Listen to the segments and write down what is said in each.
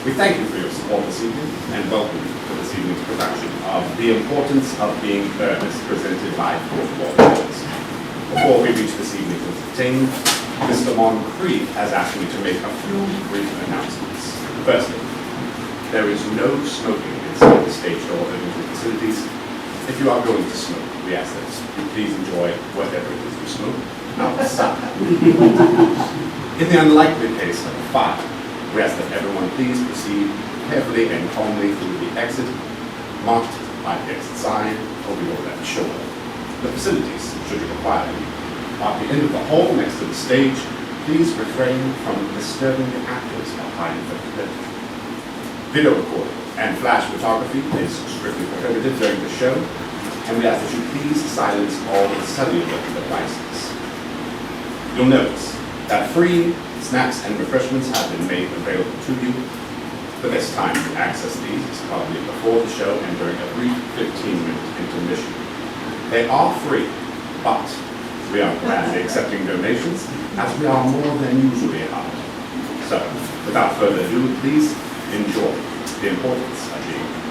We thank you for your support this evening and welcome you to this evening's production of The Importance of Being Earnest, presented by Fourth Before we reach this evening's entertainment, Mr. Moncrief has asked me to make a few brief announcements. Firstly, there is no smoking inside the stage door or the facilities. If you are going to smoke, we ask that you please enjoy whatever it is you smoke outside. In the unlikely case of a fire, we ask that everyone please proceed carefully and calmly through the exit marked by the exit sign over your left shoulder. The facilities, should you require any, are at the end of the hall next to the stage. Please refrain from disturbing the actors behind the curtain. Video recording and flash photography is strictly prohibited during the show, and we ask that you please silence all the cellular devices. You'll notice that free snacks and refreshments have been made available to you. The best time to access these is probably before the show and during a brief 15-minute intermission. They are free, but we are gladly accepting donations as we are more than usually allowed. So, without further ado, please enjoy The Importance of Being Earnest.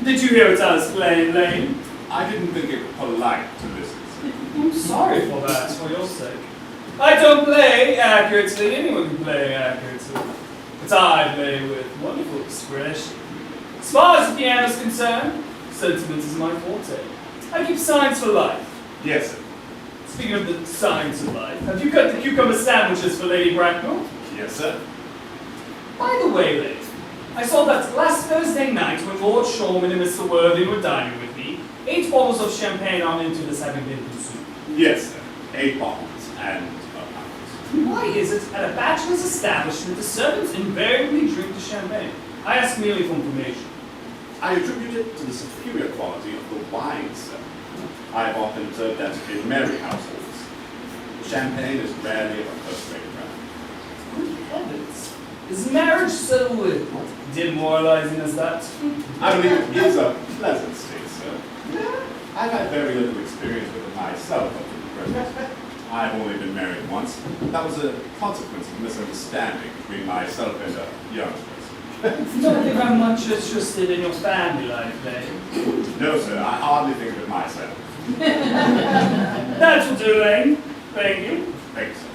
Did you hear what I was playing, Lane? I didn't think it polite to listen to. I'm sorry for that, for your sake. I don't play accurately, anyone can play accurately. But I play with wonderful expression. As far as the piano is concerned, sentiment is my forte. I keep signs for life. Yes, sir. Speaking of the signs of life, have you cut the cucumber sandwiches for Lady Bracknell? Yes, sir. By the way, Lane, I saw that last Thursday night when Lord Shorman and Mr. Worthing were dining with me, 8 bottles of champagne on into this having been consumed. Yes, sir. 8 bottles and a pound. Why is it at a bachelor's establishment the servants invariably drink the champagne? I ask merely for information. I attribute it to the superior quality of the wine, sir. I have often observed that in merry households, champagne is rarely of a first-rate brand. Good heavens. Is marriage so demoralizing as that? I believe it is a pleasant state, sir. I've had very little experience with it myself up to the present. I've only been married once. That was a consequence of misunderstanding between myself and a young person. You don't think I'm much interested in your family life, Lane? No, sir, I hardly think of it myself. That will do, Lane. Thank you. Thank you, sir.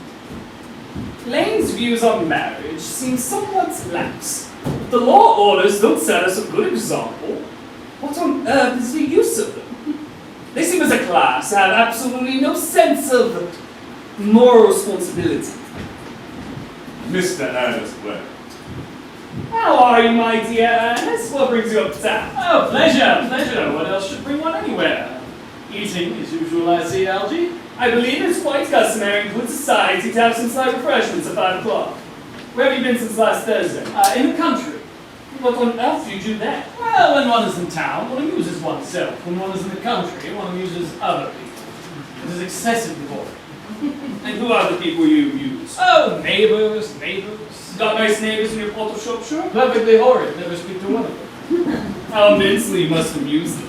Lane's views on marriage seem somewhat lax. The law orders don't set us a good example. What on earth is the use of them? They seem as a class to have absolutely no sense of moral responsibility. Mr. Ernest Worthing. How are you, my dear Ernest? What brings you uptown? Oh, pleasure, pleasure. What else should bring one anywhere? Eating as usual, I see, Algie. I believe it's quite customary in good society to have some slight refreshments at 5 o'clock. Where have you been since last Thursday? In the country. What on earth do you do there? Well, when one is in town, one amuses oneself. When one is in the country, one amuses other people. It is excessively boring. And who are the people you use? Oh, neighbors. Got nice neighbors in your part of Shropshire? Perfectly horrid. Never speak to one of them. How immensely you must amuse them.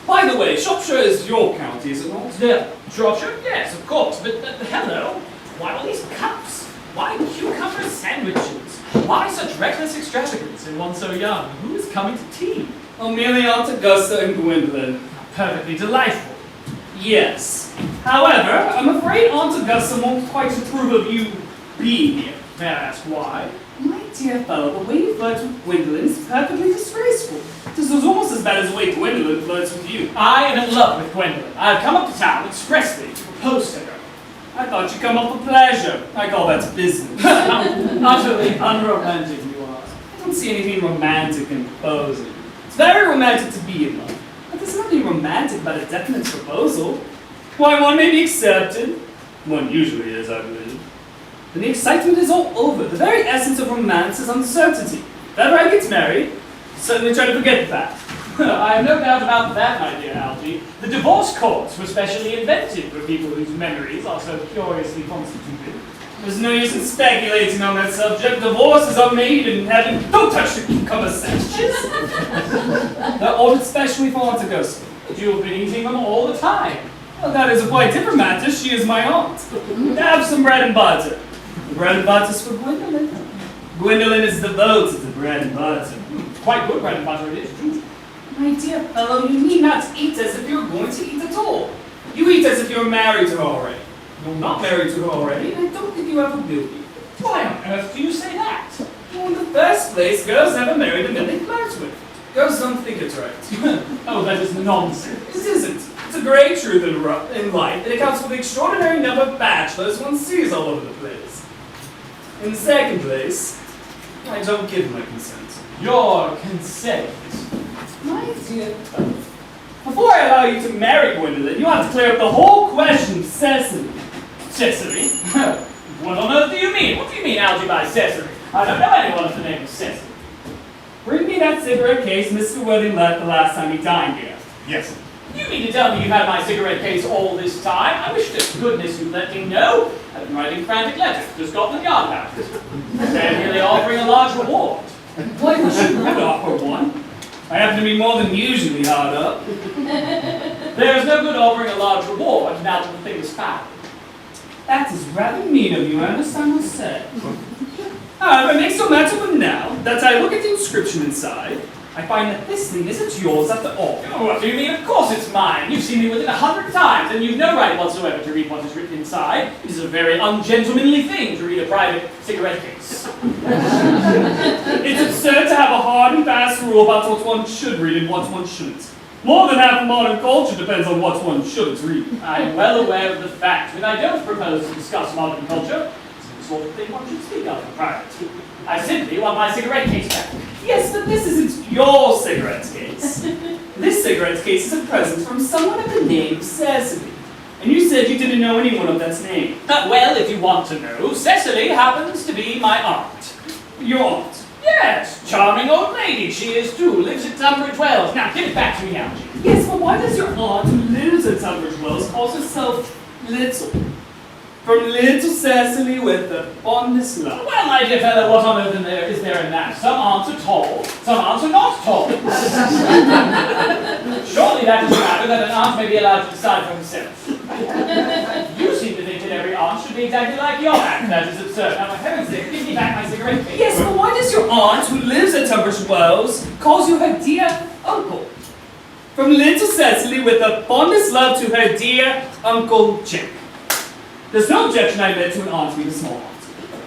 By the way, Shropshire is your county, is it not? Yeah, Shropshire? Yes, of course. But hello. Why all these cups? Why cucumber sandwiches? Why such reckless extravagance in one so young? Who is coming to tea? Oh, merely Aunt Augusta and Gwendolyn. Perfectly delightful. Yes. However, I'm afraid Aunt Augusta won't quite approve of you being here. May I ask why? My dear fellow, the way you flirt with Gwendolyn is perfectly disgraceful. This is almost as bad as the way Gwendolyn flirts with you. I am in love with Gwendolyn. I have come up to town expressly to propose to her. I thought you'd come up for pleasure. I call that business. Utterly unromantic you are. I don't see anything romantic in proposing. It's very romantic to be in love, but there's nothing romantic about a definite proposal. Why, one may be accepted. One usually is, I believe. Then the excitement is all over. The very essence of romance is uncertainty. If ever I get married, I'll certainly try to forget that. I have no doubt about that, my dear Algy. The divorce courts were specially invented for people whose memories are so curiously constituted. There's no use in speculating on that subject. Divorces are made in heaven. Don't touch the cucumber sandwiches. They're ordered specially for Aunt Augusta. But you've been eating them all the time. Well, that is a quite different matter. She is my aunt. Have some bread and butter. The bread and butter's for Gwendolyn. Gwendolyn is devoted to bread and butter. Quite good bread and butter it is, too. My dear fellow, you need not eat as if you're going to eat at all. You eat as if you're married to her already. You're not married to her already, and I don't think you ever will be. Why on earth do you say that? Well, in the first place, girls never marry the men they flirt with. Girls don't think it's right. Oh, that is nonsense. It isn't. It's a great truth in life. It accounts for the extraordinary number of bachelors one sees all over the place. In the second place, I don't give my consent. Your consent. My dear fellow, before I allow you to marry Gwendolyn, you have to clear up the whole question of Cecily. Cecily? What on earth do you mean? What do you mean, Algy, by Cecily? I don't know anyone with the name of Cecily. Bring me that cigarette case Mr. Worthing left the last time he dined here. Yes. You mean to tell me you've had my cigarette case all this time? I wish to goodness you'd let me know. I've been writing frantic letters to Scotland Yard about it. They're nearly offering a large reward. Why would you would offer one? I happen to be more than usually hard up. There is no good offering a large reward now that the thing is found. That is rather mean of you, Ernest, I must say. However, it makes no matter for now that I look at the inscription inside. I find that this thing isn't yours after all. Oh, what do you mean? Of course it's mine. You've seen me with it 100 times, and you've no right whatsoever to read what is written inside. It is a very ungentlemanly thing to read a private cigarette case. It's absurd to have a hard and fast rule about what one should read and what one shouldn't. More than half of modern culture depends on what one shouldn't read. I am well aware of the fact that I don't propose to discuss modern culture. It's the sort of thing one should speak of in private. I simply want my cigarette case back. Yes, but this isn't your cigarette case. This cigarette case is a present from someone of the name of Cecily. And you said you didn't know anyone of that name. Well, if you want to know, Cecily happens to be my aunt. Your aunt. Yes, charming old lady she is too, lives at Tunbridge Wells. Now, give it back to me, Algy. Yes, but why does your aunt who lives at Tunbridge Wells call herself Little? From little Cecily with the fondest love. Well, my dear fellow, what on earth is there in that? Some aunts are tall, some aunts are not tall. Surely that is a matter that an aunt may be allowed to decide for herself. You seem to think that every aunt should be exactly like your aunt. That is absurd. Now, for heaven's sake, give me back my cigarette case. Yes, but why does your aunt, who lives at Tunbridge Wells, calls you her dear uncle? From little Cecily with the fondest love to her dear Uncle Jack. There's no objection I made to an aunt being a small aunt.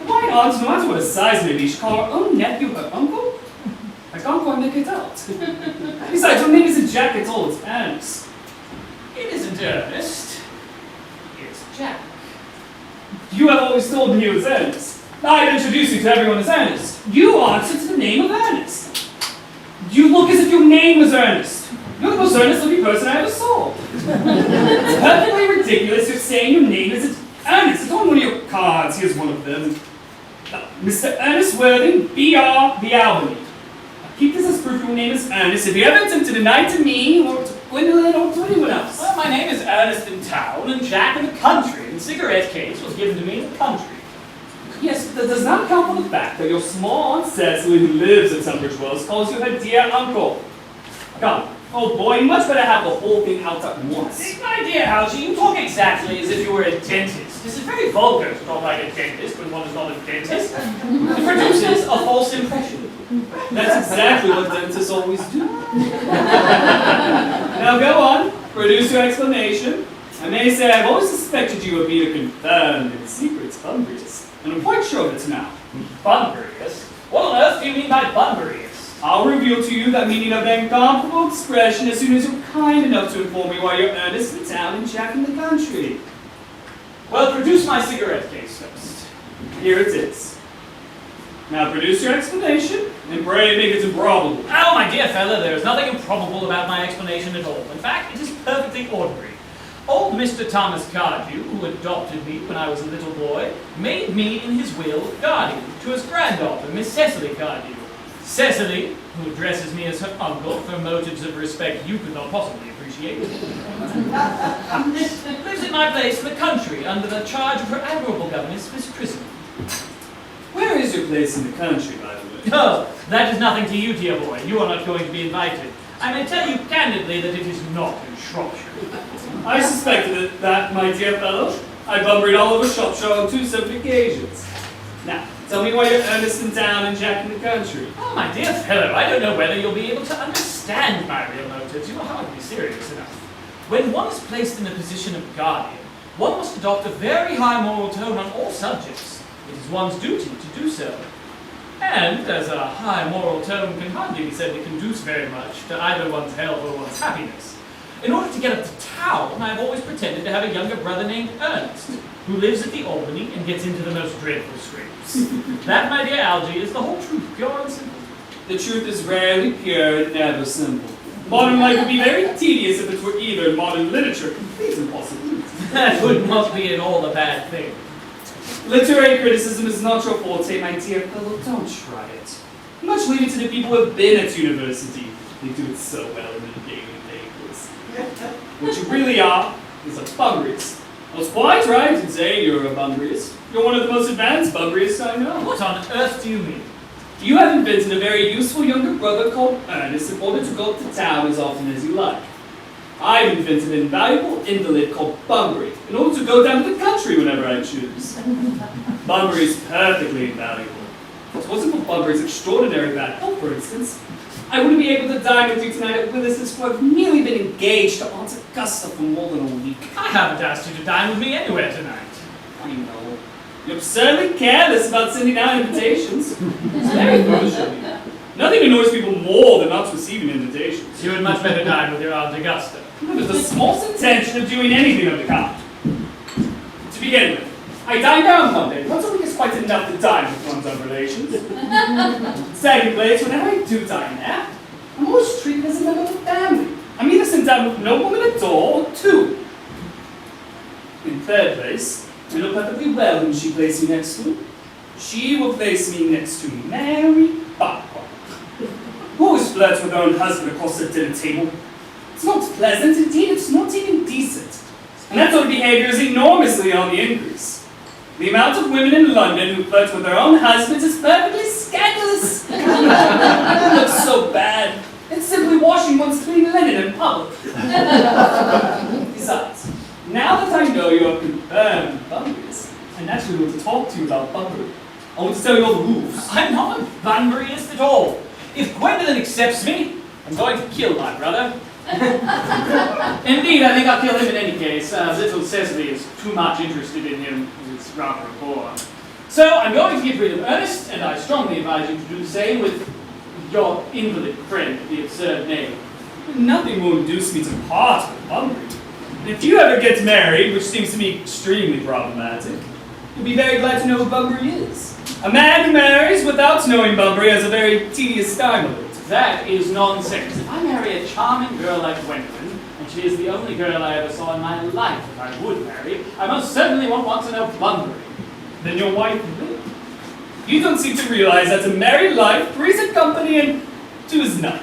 Why an aunt, no matter what her size may be, should call her own nephew her uncle? I can't quite make it out. Besides, her name isn't Jack at all, it's Ernest. It isn't Ernest. It's Jack. You have always told me he was Ernest. I've introduced you to everyone as Ernest. You answer to the name of Ernest. You look as if your name was Ernest. You're the most earnest-looking person I ever saw. It's perfectly ridiculous. You're saying your name isn't Ernest. It's on one of your cards. Here's one of them. Mr. Ernest Worthing, B.R. the Albany. Keep this as proof your name is Ernest. If you ever attempt to deny to me, or to Gwendolyn, or to anyone else. Well, my name is Ernest in town, and Jack in the country. And the cigarette case was given to me in the country. Yes, but that does not account for the fact that your small aunt Cecily, who lives at Tunbridge Wells, calls you her dear uncle. Come. Oh boy, you much better have the whole thing out at once. My dear Algy, you talk exactly as if you were a dentist. This is very vulgar to talk like a dentist when one is not a dentist. It produces a false impression. That's exactly what dentists always do. Now go on, produce your explanation. I may say I've always suspected you of being a confirmed and secret Bunburyist, and I'm quite sure of it now. Bunburyist? What on earth do you mean by Bunburyist? I'll reveal to you that meaning of that incomparable expression as soon as you're kind enough to inform me why you're Ernest in town and Jack in the country. Well, produce my cigarette case first. Here it is. Now produce your explanation, and pray make it improbable. Oh, my dear fellow, there is nothing improbable about my explanation at all. In fact, it is perfectly ordinary. Old Mr. Thomas Cardew, who adopted me when I was a little boy, made me, in his will, guardian to his granddaughter, Miss Cecily Cardew. Cecily, who addresses me as her uncle for motives of respect you could not possibly appreciate, lives at my place in the country under the charge of her admirable governess, Miss Prison. Where is your place in the country, by the way? Oh, that is nothing to you, dear boy. You are not going to be invited. I may tell you candidly that it is not in Shropshire. I suspected that, my dear fellow. I bumbried all over Shropshire on 2 separate occasions. Now, tell me why you're Ernest in town and Jack in the country. Oh, my dear fellow, I don't know whether you'll be able to understand my real motives. You will hardly be serious enough. When one is placed in the position of guardian, one must adopt a very high moral tone on all subjects. It is one's duty to do so. And, as a high moral tone can hardly be said to conduce very much to either one's health or one's happiness, in order to get up to town, I have always pretended to have a younger brother named Ernest, who lives at the Albany and gets into the most dreadful scrapes. That, my dear Algy, is the whole truth, pure and simple. The truth is rarely pure and never simple. Modern life would be very tedious if it were either modern literature, complete impossibility. That would not be at all a bad thing. Literary criticism is not your forte, my dear fellow. Don't try it. Much leave it to the people who have been at university. They do it so well in the daily papers. What you really are is a bumbriest. I was quite right in saying you're a bumbriest. You're one of the most advanced bumbriest I know. What on earth do you mean? You have invented a very useful younger brother called Ernest in order to go to town as often as you like. I've invented an invaluable invalid called Bunbury in order to go down to the country whenever I choose. Bunbury is perfectly invaluable. If it wasn't for Bunbury's extraordinary bad health, for instance, I wouldn't be able to dine with you tonight at Willis's, for I've merely been engaged to Aunt Augusta for more than a week. I haven't asked you to dine with me anywhere tonight. I know. You're absurdly careless about sending out invitations. It's very foolish of you. Nothing annoys people more than not receiving invitations. You would much better dine with your Aunt Augusta. With the smallest intention of doing anything of the kind. To begin with, I dine down Monday. Once a week is quite enough to dine with one's own relations. Second place, whenever I do dine there, I'm always treated as a member of the family. I'm either sent down with no woman at all, or 2. In third place, we know perfectly well whom she placed me next to. She will place me next to Mary Buckwell, who always flirts with her own husband across the dinner table. It's not pleasant, indeed, it's not even decent. And that sort of behavior is enormously on the increase. The amount of women in London who flirt with their own husbands is perfectly scandalous. It looks so bad. It's simply washing one's clean linen in public. Besides, now that I know you're confirmed Bunburyist, I naturally want to talk to you about Bunbury. I want to tell you all the rules. I'm not a Bunburyist at all. If Gwendolyn accepts me, I'm going to kill my brother. Indeed, I think I'll kill him in any case. Little Cecily is too much interested in him, as it's rather a bore. So I'm going to get rid of Ernest, and I strongly advise you to do the same with your invalid friend with the absurd name. Nothing will induce me to part with Bunbury. If you ever get married, which seems to me extremely problematic, you'll be very glad to know who Bunbury is. A man who marries without knowing Bunbury has a very tedious time of it. That is nonsense. If I marry a charming girl like Gwendolyn, and she is the only girl I ever saw in my life that I would marry, I most certainly won't want to know Bunbury. Then your wife will. You don't seem to realize that a married life, 3 is a company and 2 is none.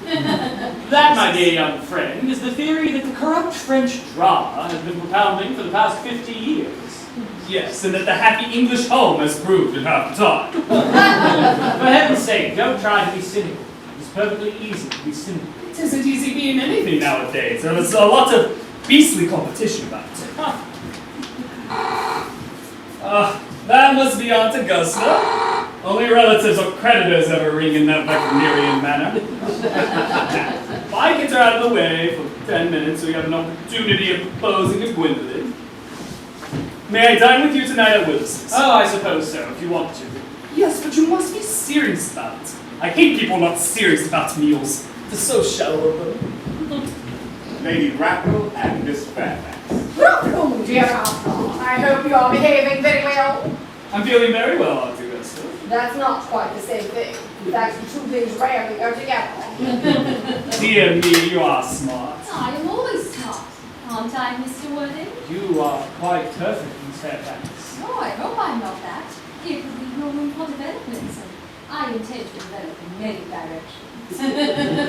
That, my dear young friend, is the theory that the corrupt French drama has been propounding for the past 50 years. Yes, and that the happy English home has proved in half the time. For heaven's sake, don't try to be cynical. It's perfectly easy to be cynical. It isn't easy being anything nowadays. There's a lot of beastly competition about it. That must be Aunt Augusta. Only relatives or creditors ever ring in that Wagnerian manner. If I get her out of the way for 10 minutes so you have an opportunity of proposing to Gwendolyn, may I dine with you tonight at Willis's? Oh, I suppose so, if you want to. Yes, but you must be serious about it. I hate people not serious about meals. They're so shallow of them. Lady Rackle and Miss Fairfax. Welcome, dear Arthur. I hope you are behaving very well. I'm feeling very well, Aunt Augusta. That's not quite the same thing. In fact, the 2 things rarely go together. Dear me, you are smart. I am always smart, aren't I, Mr. Worthing? You are quite perfect, Miss Fairfax. Oh, I hope I'm not that. It would leave no room for developments and I intend to develop in many directions.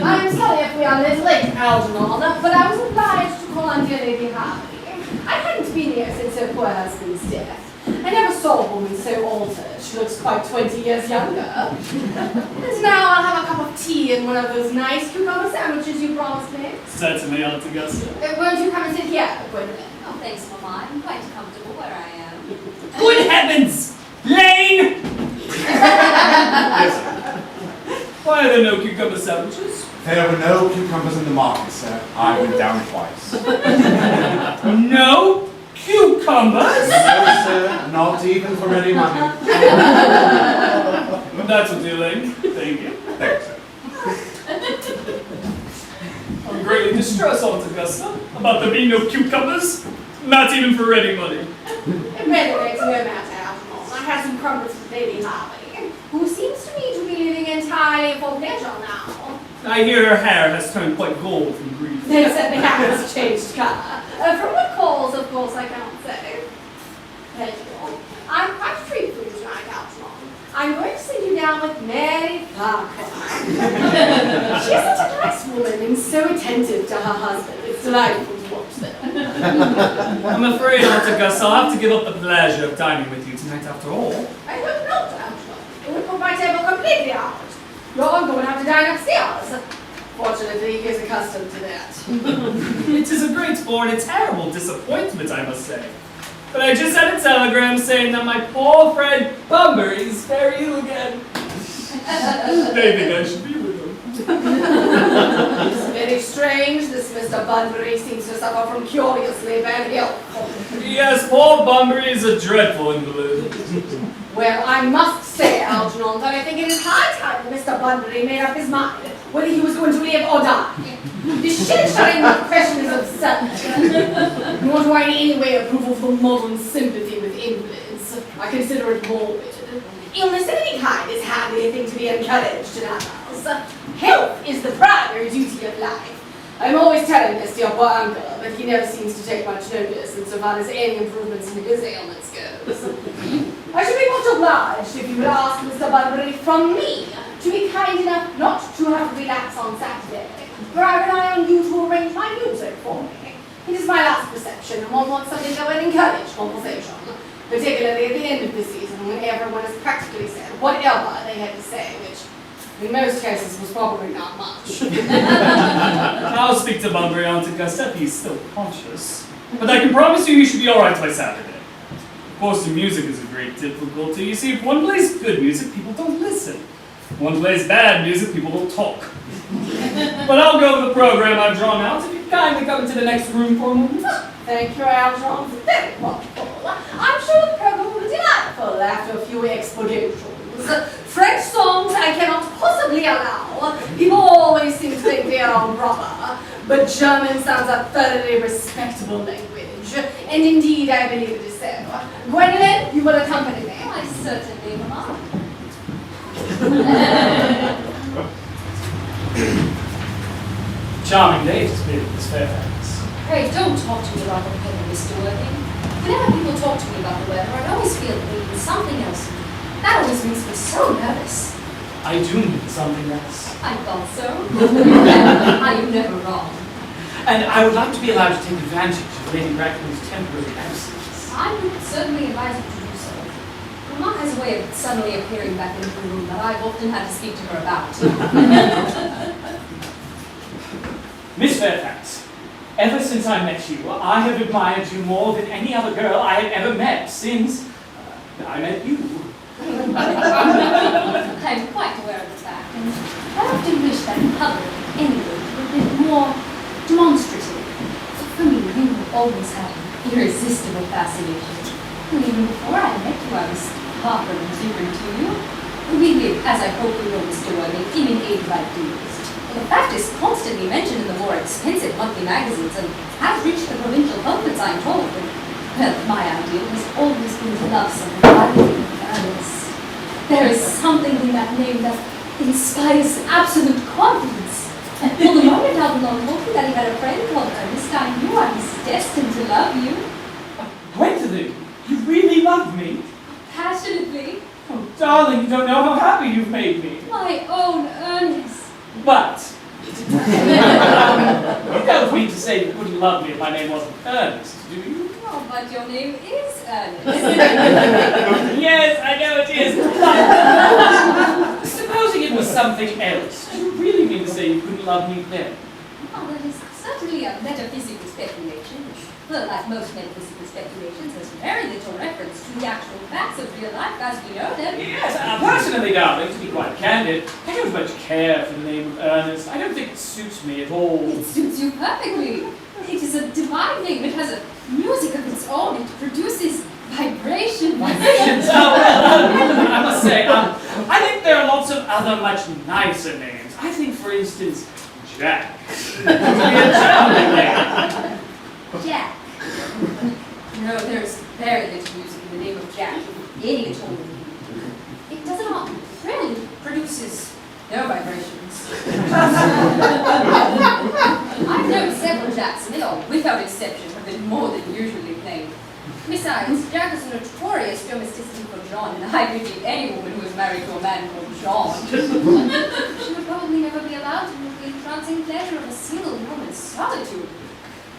I'm sorry if we are a little late, Algernon, but I was obliged to call on dear Lady Harvey. I hadn't been here since her poor husband's death. I never saw a woman so altered. She looks quite 20 years younger. And now I'll have a cup of tea and one of those nice cucumber sandwiches you promised me. Certainly, Aunt Augusta. Won't you come and sit here, Gwendolyn? Oh, thanks, Mama. I'm quite comfortable where I am. Good heavens! Lane! Yes, sir. Why are there no cucumber sandwiches? There were no cucumbers in the market, sir. I went down twice. No cucumbers? No, sir, not even for any money. That's what you think. Thank you. Thank you, sir. I'm greatly distressed, Aunt Augusta, about there being no cucumbers. Not even for ready money. It really makes no matter, Algernon. I had some crumpets with Lady Harvey, who seems to me to be living entirely for pleasure now. I hear her hair has turned quite gold from grief. They certainly has changed colour. From what cause, of course, I cannot say. Thank you. I'm quite a treat for you tonight, Algernon. I'm going to send you down with Mary Farquhar. She's such a nice woman and so attentive to her husband. It's delightful to watch them. I'm afraid, Aunt Augusta, I'll have to give up the pleasure of dining with you tonight after all. I hope not, Algernon. It would put my table completely out. You're going to have to dine upstairs. Fortunately, he is accustomed to that. It is a great bore and a terrible disappointment, I must say. But I just had a telegram saying that my poor friend Bunbury is very ill again. They think I should be with him. It's very strange. This Mr. Bunbury seems to suffer from curiously bad health. Yes, poor Bunbury is a dreadful invalid. Well, I must say, Algernon, that I think it is high time that Mr. Bunbury made up his mind whether he was going to live or die. This shilly-shallying question is absurd. Nor do I in any way approve of the modern sympathy with invalids. I consider it morbid. Illness of any kind is hardly a thing to be encouraged in our house. Health is the primary duty of life. I'm always telling this to your poor uncle, but he never seems to take much notice insofar as any improvements in his ailments goes. I should be much obliged if you would ask Mr. Bunbury from me to be kind enough not to have to relax on Saturday, for I rely on you to arrange my music for me. It is my last reception, and one wants something that will encourage conversation, particularly at the end of the season when everyone has practically said whatever they had to say, which in most cases was probably not much. I'll speak to Bunbury, Aunt Augusta, if he's still conscious. But I can promise you he should be alright by Saturday. Of course, the music is a great difficulty. You see, if one plays good music, people don't listen. If one plays bad music, people don't talk. But I'll go with the program I've drawn out. If you kindly come into the next room for a moment. Thank you, Algernon. Very wonderful. I'm sure the program will be delightful after a few explanations. French songs I cannot possibly allow. People always seem to think they are improper, but German sounds a thoroughly respectable language, and indeed I believe it is so. Gwendolyn, you will accompany me. I certainly, Mama. Charming day to spend Miss Fairfax. Pray don't talk to me about the weather, Mr. Worthing. Whenever people talk to me about the weather, I always feel that they mean something else. That always makes me so nervous. I do need something else. I thought so. Are you never wrong? And I would like to be allowed to take advantage of Lady Bracknell's temporary absence. I would certainly advise you to do so. Mama has a way of suddenly appearing back into the room that I've often had to speak to her about. Miss Fairfax, ever since I met you, I have admired you more than any other girl I have ever met since I met you. I'm quite aware of the fact, and I often wish that in public, anyway, were a bit more demonstrative. For me, you have always had an irresistible fascination. And even before I met you, I was far from indifferent to you. We live, as I hope you know, Mr. Worthing, in an age like yours. The fact is constantly mentioned in the more expensive monthly magazines and has reached the provincial pulpits, I'm told. And, well, my ideal has always been to love someone wildly and earnest. There is something in that name that inspires absolute confidence. And for the moment, I was not hoping that he had a friend called Ernest. I knew I was destined to love you. Gwendolyn, you really love me? Passionately. Oh, darling, you don't know how happy you've made me. My own Ernest. But you don't mean to say you wouldn't love me if my name wasn't Ernest, do you? Oh, but your name is Ernest. Yes, I know it is. But supposing it was something else, do you really mean to say you couldn't love me then? Oh, that is certainly a metaphysical speculation. Though, like most metaphysical speculations, there's very little reference to the actual facts of real life as we know them. Yes, personally, darling, to be quite candid, I don't much care for the name of Ernest. I don't think it suits me at all. It suits you perfectly. It is a divine name. It has a music of its own. It produces vibrations. Vibrations? Oh, well, I must say, I think there are lots of other much nicer names. I think, for instance, Jack would be a charming name. Jack. No, there's very little music in the name of Jack, any at all. It does not thrill, it produces no vibrations. I've known several Jacks, and they all, without exception, have been more than usually plain. Besides, Jack is a notorious domesticity for John, and I believe any woman who is married to a man called John she would probably never be allowed to know the entrancing pleasure of a single woman's solitude.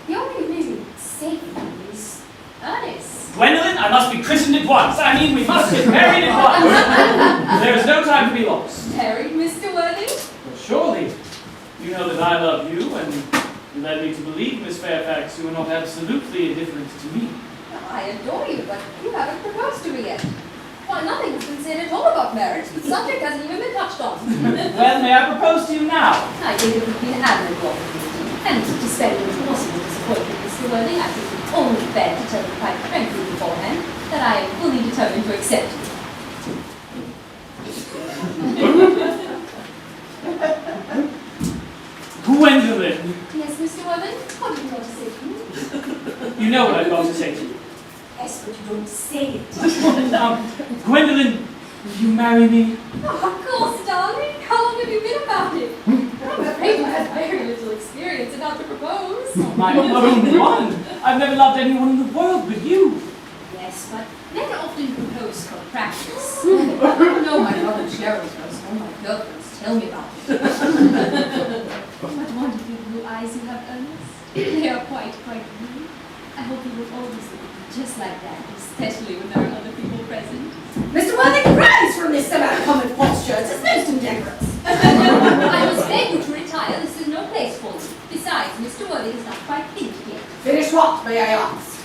The only really safe one is Ernest. Gwendolyn, I must be christened at once. I mean, we must get married at once. There is no time to be lost. Married, Mr. Worthing? Well, surely, you know that I love you, and you led me to believe, Miss Fairfax, you are not absolutely indifferent to me. Well, I adore you, but you haven't proposed to me yet. Why, nothing has been said at all about marriage. The subject hasn't even been touched on. Well, may I propose to you now? I think it would be an admirable opportunity. And to spare you impossible disappointment, Mr. Worthing, I think it's only fair to tell you quite frankly beforehand that I am fully determined to accept you. Gwendolyn, Yes, Mr. Worthing? What do you want to say to me? you know what I've got to say to you. Yes, but you don't say it. Gwendolyn, will you marry me? Oh, of course, darling. How long have you been about it? I'm afraid you have very little experience in how to propose. My own one. I've never loved anyone in the world but you. Yes, but men often propose for practice. I don't know my brother Gerald does. All my girlfriends tell me about it. What wonderful blue eyes you have, Ernest. They are quite blue. I hope you will always look just like that, especially when there are other people present. Mr. Worthing, rise from this semi-common posture. It is most indecorous. I must beg you to retire. This is no place for you. Besides, Mr. Worthing is not quite finished yet. Finish what, may I ask?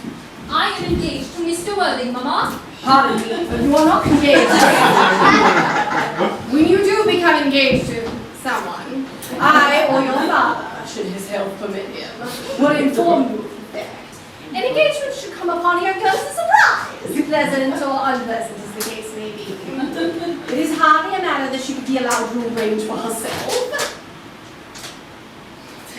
I am engaged to Mr. Worthing, Mamma. Pardon me, but you are not engaged. When you do become engaged to someone, I or your father, should his health permit him, will inform you of the fact. An engagement should come upon your girl as a surprise, pleasant or unpleasant as the case may be. It is hardly a matter that she could be allowed room range for herself.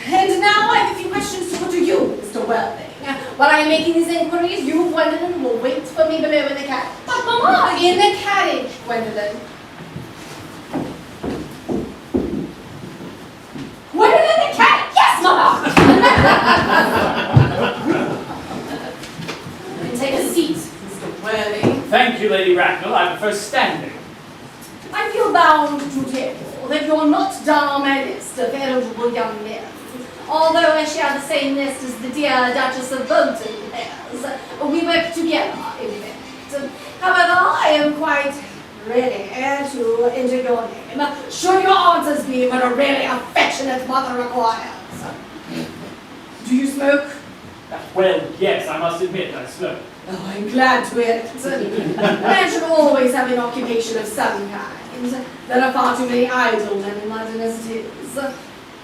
And now I have a few questions to put to you, Mr. Worthing. While I am making these inquiries, you, Gwendolyn, will wait for me below in the carriage. But Mamma, In the carriage, Gwendolyn. Gwendolyn, in the carriage! Yes, Mama! And take a seat, Mr. Worthing. Thank you, Lady Bracknell. I prefer standing. I feel bound to tell you that you're not down on my list of eligible young men. Although I share the same list as the dear Duchess of Bolton has, we work together, in fact. However, I am quite ready to enter your name, should your answers be what a really affectionate mother requires. Do you smoke? Well, yes, I must admit I smoke. Oh, I'm glad to hear it. Man should always have an occupation of some kind. There are far too many idle men in London as it is.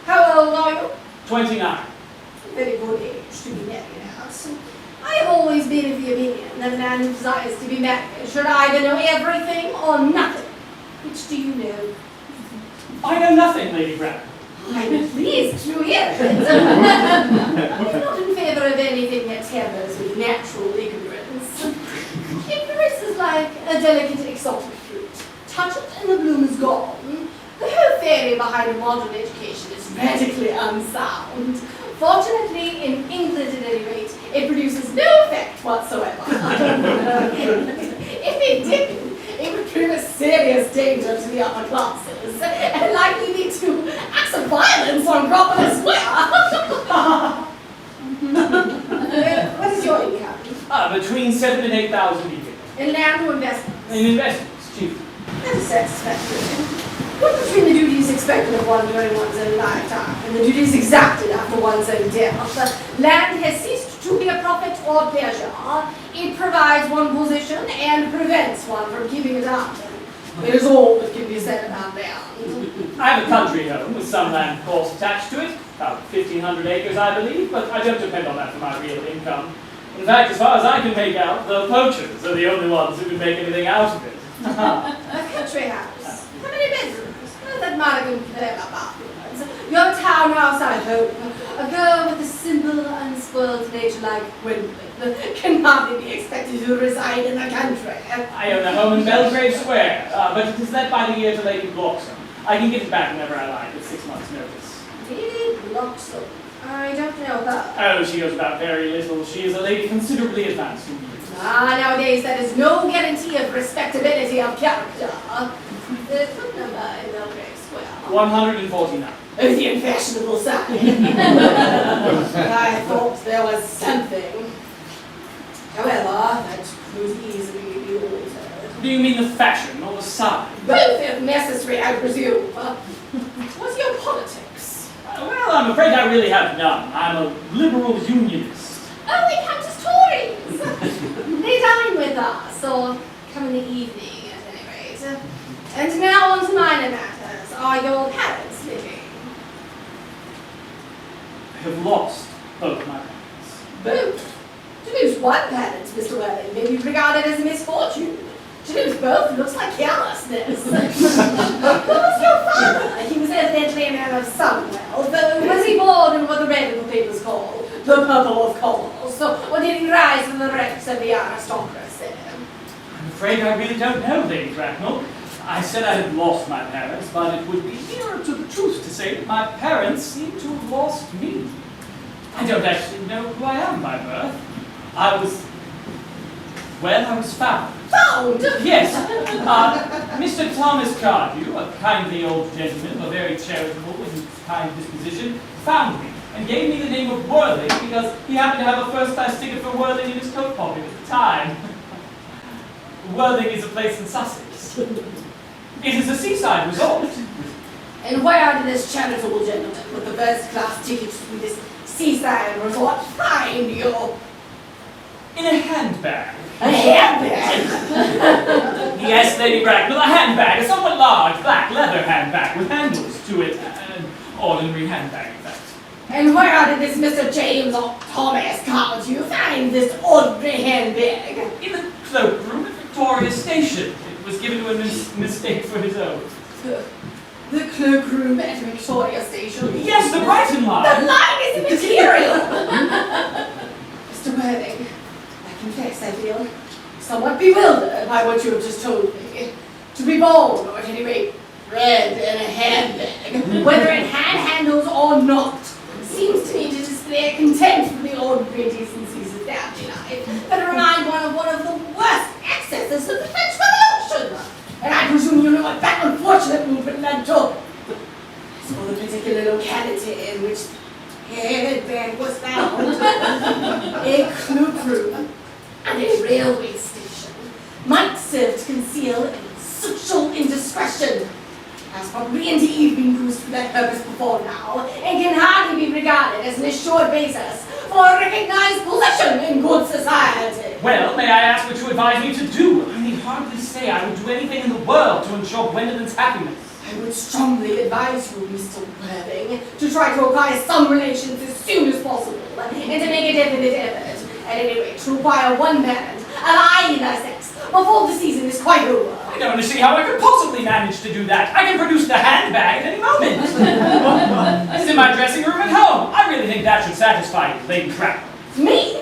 How old are you? 29. Very good age to be married at. I have always been of the opinion that a man who desires to be married should either know everything or nothing. Which do you know? I know nothing, Lady Bracknell. I'm pleased to hear it. I'm not in favour of anything that tampers with natural ignorance. Ignorance is like a delicate exotic fruit. Touch it and the bloom is gone. The whole theory behind modern education is radically unsound. Fortunately, in England at any rate, it produces no effect whatsoever. If it didn't, it would prove a to the upper classes, and likely lead to acts of violence on Grosvenor Square. What is your income? Between 7,000 and 8,000 a year. In land or investments? In investments, chiefly. That is satisfactory. What between the duties expected of one during one's own lifetime and the duties exacted after one's own death, land has ceased to be a profit or pleasure. It provides one position and prevents one from keeping it up. It is all that can be said about land. I have a country home with some land, of course, attached to it. About 1,500 acres, I believe, but I don't depend on that for my real income. In fact, as far as I can make out, the poachers are the only ones who can make anything out of it. A country house. How many bedrooms? That Madigan clever bathrooms. Your townhouse at home. A girl with a simple, unspoiled nature like Gwendolyn can hardly be expected to reside in the country. I own a home in Belgrave Square, but it is let by the year to Lady Bloxham. I can get it back whenever I like, with 6 months' notice. Lady Bloxham? I don't know her. Oh, she goes about very little. She is a lady considerably advanced in years. Nowadays that is no guarantee of respectability of character. The foot number in Belgrave Square. 149. Oh, the unfashionable side. I thought there was something. However, that could easily be altered. Do you mean the fashion or the size? Both if necessary, I presume. What's your politics? Well, I'm afraid I really have none. I'm a liberal unionist. Oh, they come to Tories. They dine with us, or come in the evening at any rate. And now on to minor matters. Are your parents living? I have lost both my parents. Both? To lose one parent, Mr. Worthing, may be regarded as a misfortune. To lose both looks like carelessness. Who was your father? He was evidently a man of some wealth. Was he born in what the medical papers call the purple of coals? Or did he rise from the ranks of the aristocracy? I'm afraid I really don't know, Lady Bracknell. I said I had lost my parents, but it would be nearer to the truth to say that my parents seem to have lost me. I don't actually know who I am by birth. I was found. Found? Yes. Mr. Thomas Cardew, a kindly old gentleman, a very charitable and kind disposition, found me and gave me the name of Worthing because he happened to have a first-class ticket for Worthing in his coat pocket at the time. Worthing is a place in Sussex. It is a seaside resort. And where did this charitable gentleman with the first-class ticket to this seaside resort find you? In a handbag. A handbag? Yes, Lady Bracknell, a handbag, a somewhat large, black leather handbag with handles to it. An ordinary handbag, in fact. And where did this Mr. James or Thomas Cardew find this ordinary handbag? In the cloakroom at Victoria Station. It was given to him as a mistake for his own. The cloakroom at Victoria Station? Yes, the Brighton line. The line is immaterial! Mr. Worthing, I confess I feel somewhat bewildered by what you have just told me. To be born, or at any rate, bred in a handbag, whether it had handles or not, seems to me to display a contempt for the ordinary decencies of family life, that remind one of the worst excesses of the French Revolution. And I presume you know what that unfortunate movement led to. As for the particular locality in which the handbag was found, a cloakroom and a railway station might serve to conceal any social indiscretion. Has probably indeed been used for that purpose before now, and can hardly be regarded as an assured basis for a recognized position in good society. Well, may I ask what you advise me to do? I need hardly say I would do anything in the world to ensure Gwendolyn's happiness. I would strongly advise you, Mr. Worthing, to try to acquire some relations as soon as possible, and to make a definite effort, at any rate, to acquire one parent of either sex before the season is quite over. I don't see how I could possibly manage to do that. I can produce the handbag at any moment. It's in my dressing room at home. I really think that should satisfy you, Lady Bracknell. Me?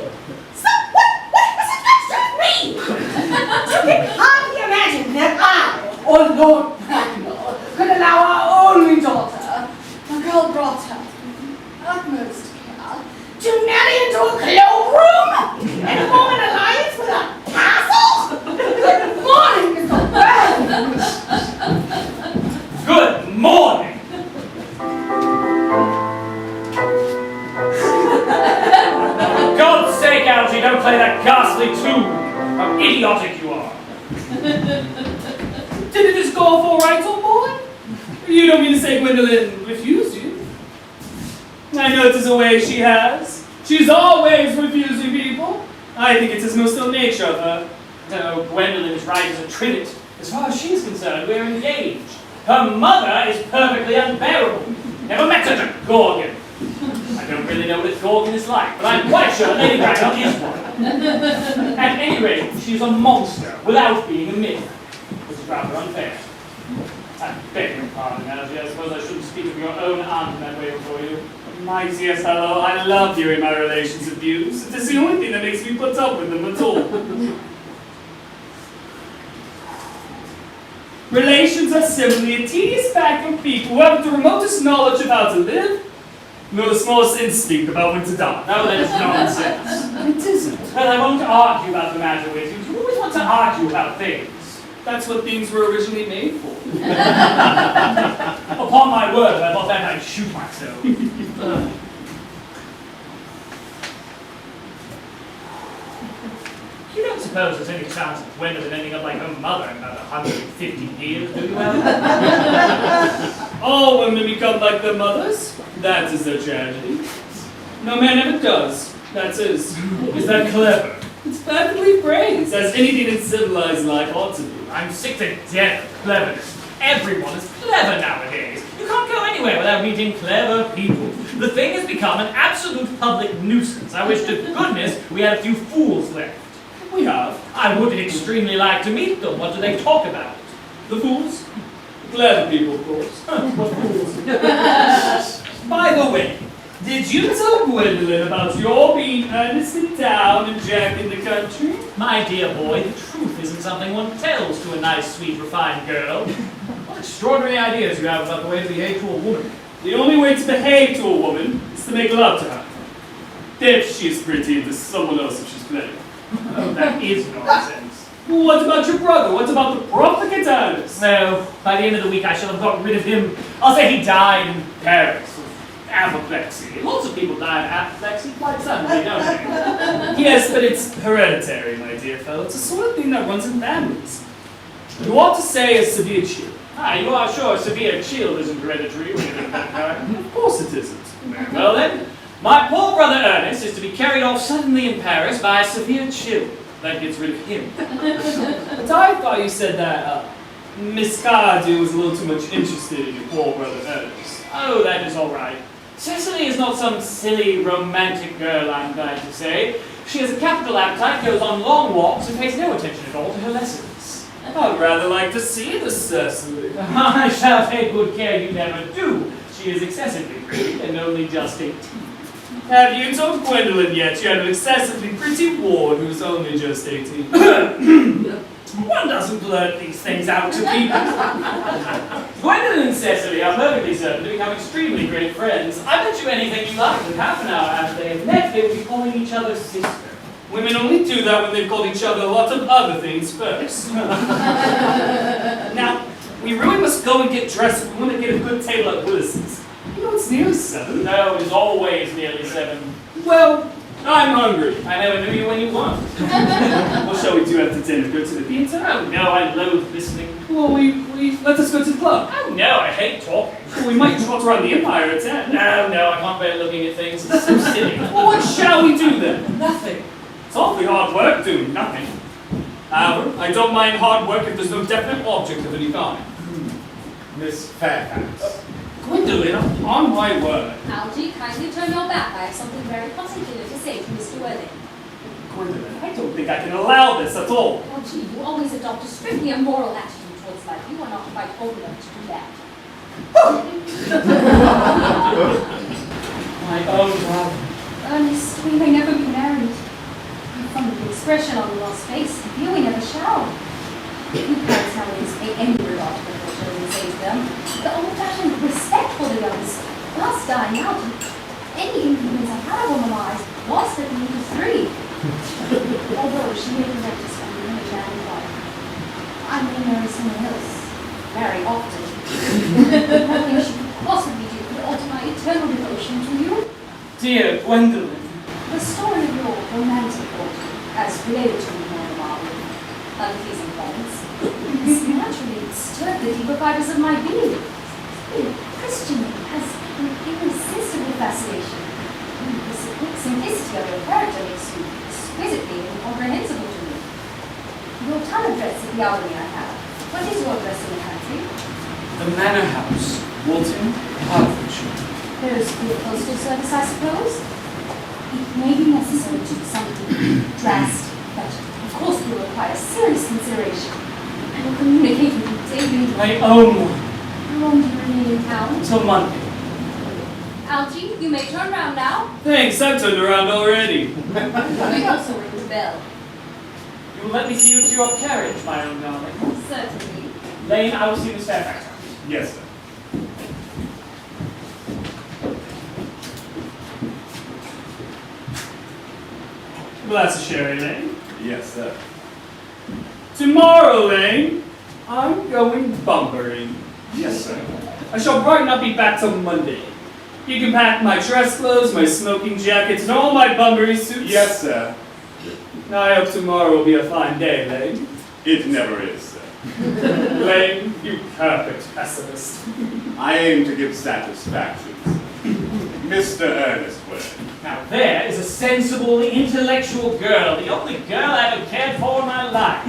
So what was it to me? You can hardly imagine that I, or Lord Bracknell, could allow our only daughter, a girl brought up with the utmost care, to marry into a cloakroom and form an alliance with a castle? Good morning, Mr. Burns. don't play that ghastly tune. How idiotic you are. Did it just go off all right, old boy? You don't mean to say Gwendolyn refused you? I know it is a way she has. She's always refusing people. I think it's as most ill nature of her. No, Gwendolyn is right as a trivet. As far as she's concerned, we're engaged. Her mother is perfectly unbearable. Never met such a gorgon. I don't really know what a gorgon is like, but I'm quite sure Lady Bracknell is one. At any rate, she's a monster without being a myth, which is rather unfair. I beg your pardon, Algy. I suppose I shouldn't speak of your own aunt in that way before you. My dear fellow, I love hearing my relations abused. It is the only thing that makes me put up with them at all. Relations are simply a tedious pack of people who haven't the remotest knowledge of how to live, nor the smallest instinct about when to die. No, that is nonsense. It isn't. Well, I won't argue about the matter with you. You always want to argue about things. That's what things were originally made for. Upon my word, if I thought that, I'd shoot myself. You don't suppose there's any chance of Gwendolyn ending up like her mother in about 150 years, do you, Ellen? All women become like their mothers. That is their tragedy. No man ever does. That's his. Is that clever? It's perfectly phrased, as anything in civilized life ought to be. I'm sick to death of cleverness. Everyone is clever nowadays. You can't go anywhere without meeting clever people. The thing has become an absolute public nuisance. I wish to goodness we had a few fools left. We have. I would extremely like to meet them. What do they talk about? The fools? The clever people, of course. What fools? By the way, did you tell Gwendolyn about your being earnest in town and Jack in the country? My dear boy, the truth isn't something one tells to a nice, sweet, refined girl. What extraordinary ideas you have about the way to behave to a woman. The only way to behave to a woman is to make love to her. If she is pretty, and to someone else if she's clever. Oh, that is nonsense. What about your brother? What about the profligate Ernest? No, by the end of the week I shall have got rid of him. I'll say he died in Paris of apoplexy. Lots of people die of apoplexy quite suddenly, don't they? Yes, but it's hereditary, my dear fellow. It's the sort of thing that runs in families. You ought to say a severe chill. Ah, you are sure a severe chill isn't hereditary or anything of that kind? Of course it isn't. Well then, my poor brother Ernest is to be carried off suddenly in Paris by a severe chill. That gets rid of him. But I thought you said that Miss Cardew was a little too much interested in your poor brother Ernest. Oh, that is all right. Cecily is not some silly, romantic girl, I'm glad to say. She has a capital appetite, goes on long walks, and pays no attention at all to her lessons. I'd rather like to see the Cecily. I shall take good care you never do. She is excessively pretty and only just 18. Have you told Gwendolyn yet you have an excessively pretty ward who's only just 18? One doesn't blurt these things out to people. Gwendolyn and Cecily are perfectly certain to become extremely great friends. I bet you anything you like that half an hour after they have met, they will be calling each other sister. Women only do that when they've called each other a lot of other things first. Now, we really must go and get dressed if we want to get a good table at Willis's. You know, it's nearly 7. No, it is always nearly 7. Well, I'm hungry. I never knew you when you want. What shall we do after dinner? Go to the theater? Oh no, I loathe listening. Well, let us go to the club. Oh no, I hate talking. Well, we might trot around the Empire at 10. No, I can't bear looking at things. It's so silly. Well, what shall we do then? Nothing. It's awfully hard work doing nothing. However, I don't mind hard work if there's no definite object of any kind. Miss Fairfax. Gwendolyn, on my word. Algy, kindly turn your back. I have something very particular to say to Mr. Worthing. Gwendolyn, I don't think I can allow this at all. Oh, gee, you always adopt a strictly immoral attitude towards life. You are not quite old enough to do that. My own brother. Ernest, we may never be married. And from the expression on your face, I fear we never shall. You parents nowadays pay any regard to what their children say to them. The old-fashioned respect for the youngest thus dying out. Any influence I had over my eyes was at the age of 3. Although she may correct us from the image and life. I may marry someone else very often. Nothing she could possibly do could alter my eternal devotion to you. Dear Gwendolyn. The story of your romantic daughter as related to normal, unpleasing comments, has naturally stirred the deeper fibers of my being. Christian has an irresistible fascination. The simplicity of your character makes you exquisitely incomprehensible to me. Your town address at the Albany I have. What is your address in the country? The Manor House, Woolton, Hertfordshire. There is the postal service, I suppose. It may be necessary to do something drastic, but of course will require serious consideration. I will communicate with you daily. I own one. How long do you remain in town? Until Monday. Algie, you may turn round now. Thanks, I've turned around already. You may also ring the bell. You will let me see you to your carriage, my own darling. Certainly. Lane, I will see Miss Fairfax. Yes, sir. Glass of sherry, Lane. Yes, sir. Tomorrow, Lane, I'm going bumpering. Yes, sir. I shall probably not be back till Monday. You can pack my dress clothes, my smoking jackets, and all my Bunbury suits. Yes, sir. I hope tomorrow will be a fine day, Lane. It never is, sir. Lane, you perfect pessimist. I aim to give satisfactions. Mr. Ernest Word. Now there is a sensible, intellectual girl, the only girl I ever cared for in my life.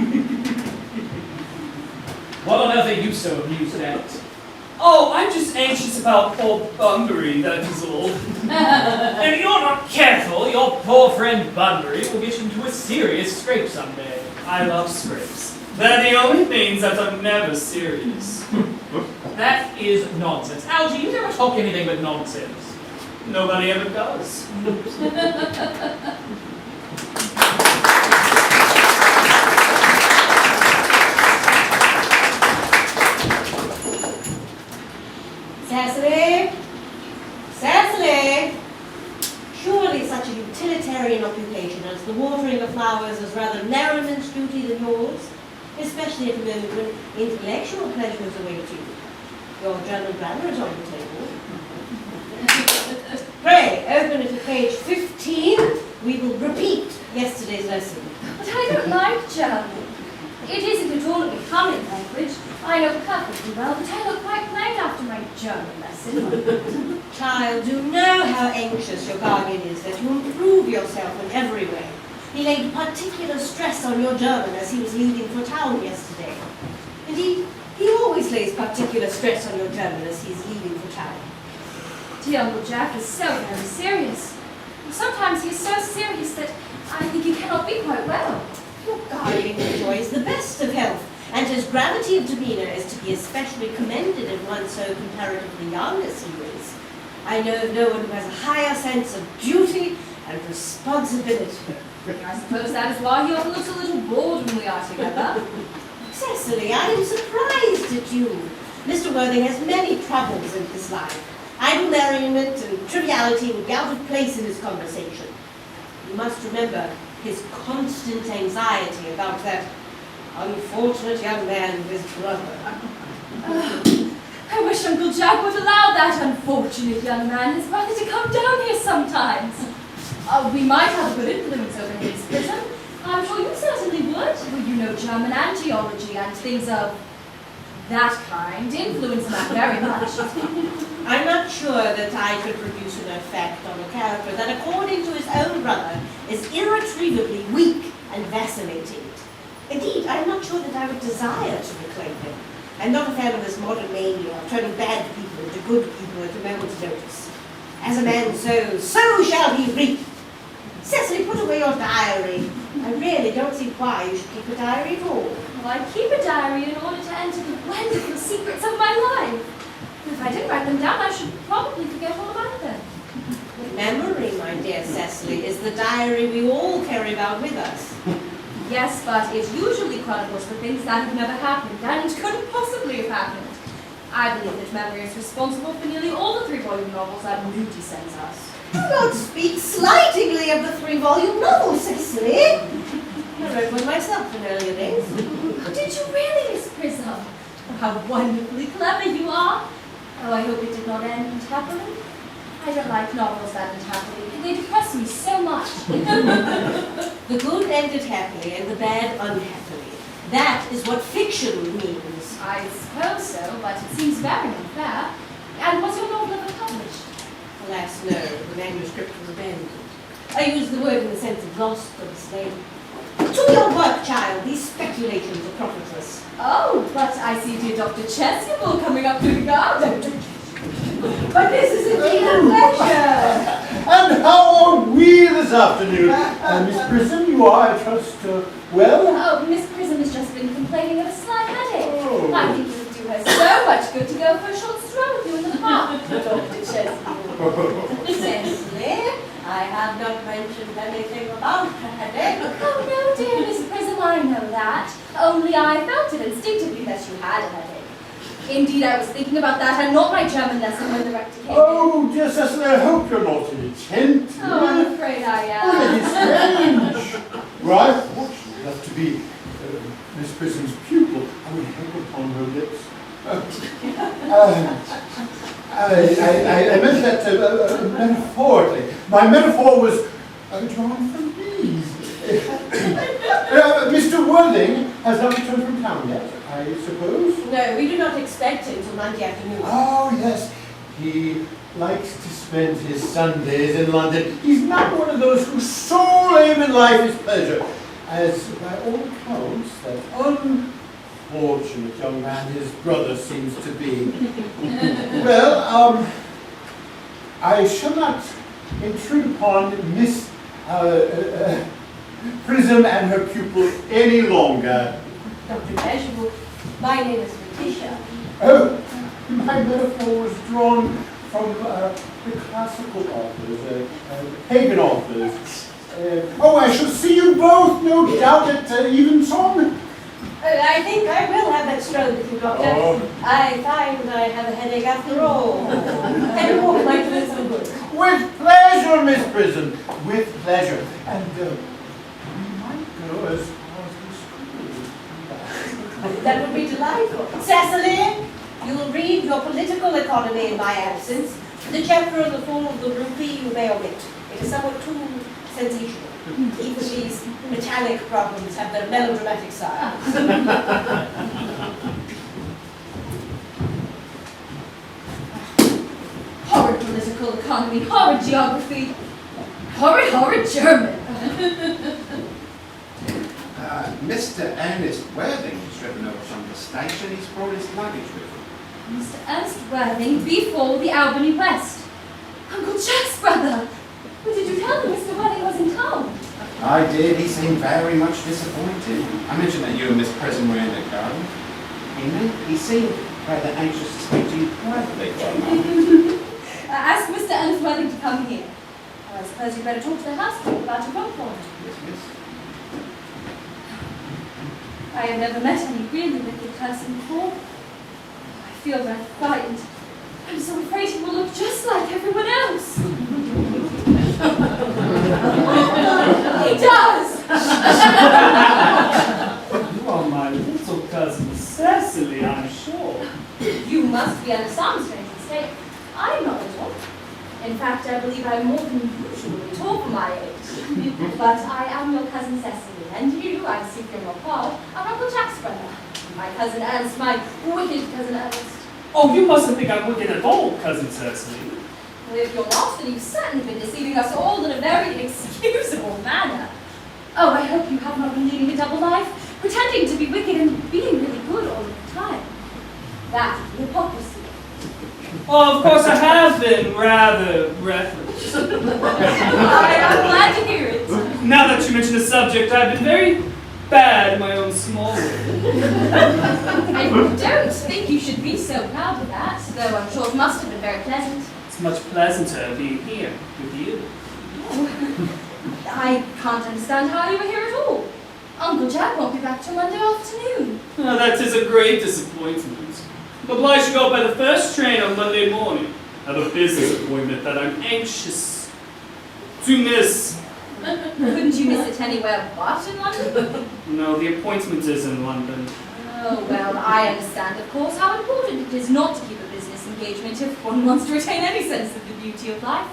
What on earth are you so amused at? Oh, I'm just anxious about old Bunbury, that is all. If you're not careful, your poor friend Bunbury will get into a serious scrape someday. I love scrapes. They're the only things that are never serious. That is nonsense. Algie, you never talk anything but nonsense. Nobody ever does. Cecily? Cecily? Surely such a utilitarian occupation as the watering of flowers is rather Merriman's duty than yours, especially at a moment when intellectual pleasures await you. Your German grammar is on the table. Pray, open it to page 15. We will repeat yesterday's lesson. But I don't like German. It isn't at all a becoming language. I know perfectly well, but I look quite blank after my German lesson. Child, you know how anxious your guardian is that you improve yourself in every way. He laid particular stress on your German as he was leaving for town yesterday. Indeed, he always lays particular stress on your German as he's leaving for town. Dear Uncle Jack is so very serious. Sometimes he is so serious that I think he cannot be quite well. Your guardian enjoys the best of health, and his gravity of demeanour is to be especially commended in one so comparatively young as he is. I know of no one who has a higher sense of duty and responsibility. I suppose that is why he often looks a little bored when we are together. Cecily, I am surprised at you. Mr. Worthing has many troubles in his life. Idle merriment and triviality would be out of place in his conversation. You must remember his constant anxiety about that unfortunate young man, his brother. I wish Uncle Jack would allow that unfortunate young man, his brother, to come down here sometimes. We might have a good influence over his prison. I'm sure you certainly would. Well, you know German and geology and things of that kind influence that very much. I'm not sure that I could produce an effect on a character that, according to his own brother, is irretrievably weak and vacillating. Indeed, I'm not sure that I would desire to reclaim him. I'm not a fan of this modern mania of turning bad people into good people at a moment's notice. As a man sows, so shall he reap. Cecily, put away your diary. I really don't see why you should keep a diary at all. Well, I keep a diary in order to enter the wonderful secrets of my life. If I didn't write them down, I should probably forget all about them. Memory, my dear Cecily, is the diary we all carry about with us. Yes, but it usually chronicles the things that have never happened and couldn't possibly have happened. I believe that memory is responsible for nearly all the 3-volume novels that Moody sends us. Do not speak slightingly of the 3-volume novel, Cecily. I wrote one myself in earlier days. Oh, did you really, Miss Prism? Oh, how wonderfully clever you are. Oh, I hope it did not end happily. I don't like novels that end happily. They depress me so much. The good ended happily and the bad unhappily. That is what fiction means. I suppose so, but it seems very unfair. And was your novel ever published? Alas, no, the manuscript was abandoned. I use the word in the sense of lost or mislaid. To your work, child. These speculations are profitless. Oh, but I see dear Dr. Chasuble coming up through the garden. But this is indeed a pleasure. And how are we this afternoon? Miss Prism, you are, I trust, well? Oh, Miss Prism has just been complaining of a slight headache. Oh. I think it would do her so much good to go for a short stroll with you in the park, Dr. Chasuble. Cecily, I have not mentioned anything about her headache. Oh, no, dear Miss Prism, I know that. Only I felt it instinctively that you had a headache. Indeed, I was thinking about that and not my German lesson when the rector came in. Oh, dear Cecily, I hope you're not in a tent. Oh, I'm afraid I am. Well, it's strange. Right, fortunate enough to be Miss Prism's pupil. I would hang upon her lips. I meant that metaphorically. My metaphor was drawn from these. Mr. Worthing has not returned from town yet, I suppose? No, we do not expect him till Monday afternoon. Oh, yes. He likes to spend his Sundays in London. He's not one of those whose sole aim in life is pleasure. As by all accounts, that unfortunate young man his brother seems to be. Well, I shall not intrude upon Miss Prism and her pupil any longer. Dr. Chasuble, my name is Letitia. Oh, my metaphor was drawn from the classical authors, pagan authors. Oh, I shall see you both, no doubt, at evensong. I think I will have that stroll with you, Doctor. Oh. I find I have a headache after all. And a walk might do it some good. With pleasure, Miss Prism, with pleasure. And we might go as far as the school. That would be delightful. Cecily, you'll read your political economy in my absence. The chapter on the fall of the rupee you may omit. It is somewhat too sensational. Even these metallic problems have their melodramatic sides. Horrid political economy, horrid geography, horrid German. Mr. Ernest Worthing has driven over from the station. He's brought his luggage with him. Mr. Ernest Worthing, before the Albany West. Uncle Jack's brother. What did you tell him Mr. Worthing was in town? I did. He seemed very much disappointed. I mentioned that you and Miss Prism were in the garden. He seemed rather anxious to speak to you privately for a moment. Ask Mr. Ernest Worthing to come here. I suppose you'd better talk to the housekeeper about your book. Yes, miss. I have never met any really wicked person before. I feel very frightened. I'm so afraid he will look just like everyone else. He does! You are my little cousin Cecily, I'm sure. You must be under some strange mistake. I am not little. In fact, I believe I am more than usually tall for my age. But I am your cousin Cecily, and you, I see from your call, are Uncle Jack's brother. My cousin Ernst, my wicked cousin Ernest. Oh, you mustn't think I'm wicked at all, cousin Cecily. Well, if you're not, then you've certainly been deceiving us all in a very inexcusable manner. Oh, I hope you have not been leading a double life, pretending to be wicked and being really good all the time. That is hypocrisy. Oh, of course I have been rather reckless. I'm glad to hear it. Now that you mention the subject, I've been very bad in my own small way. I don't think you should be so proud of that, though I'm sure it must have been very pleasant. It's much pleasanter being here with you. I can't understand how you were here at all. Uncle Jack won't be back till Monday afternoon. Oh, that is a great disappointment. I'm obliged to go by the first train on Monday morning. I have a business appointment that I'm anxious to miss. Couldn't you miss it anywhere but in London? No, the appointment is in London. Oh, well, I understand, of course, how important it is not to keep a business engagement if one wants to retain any sense of the beauty of life.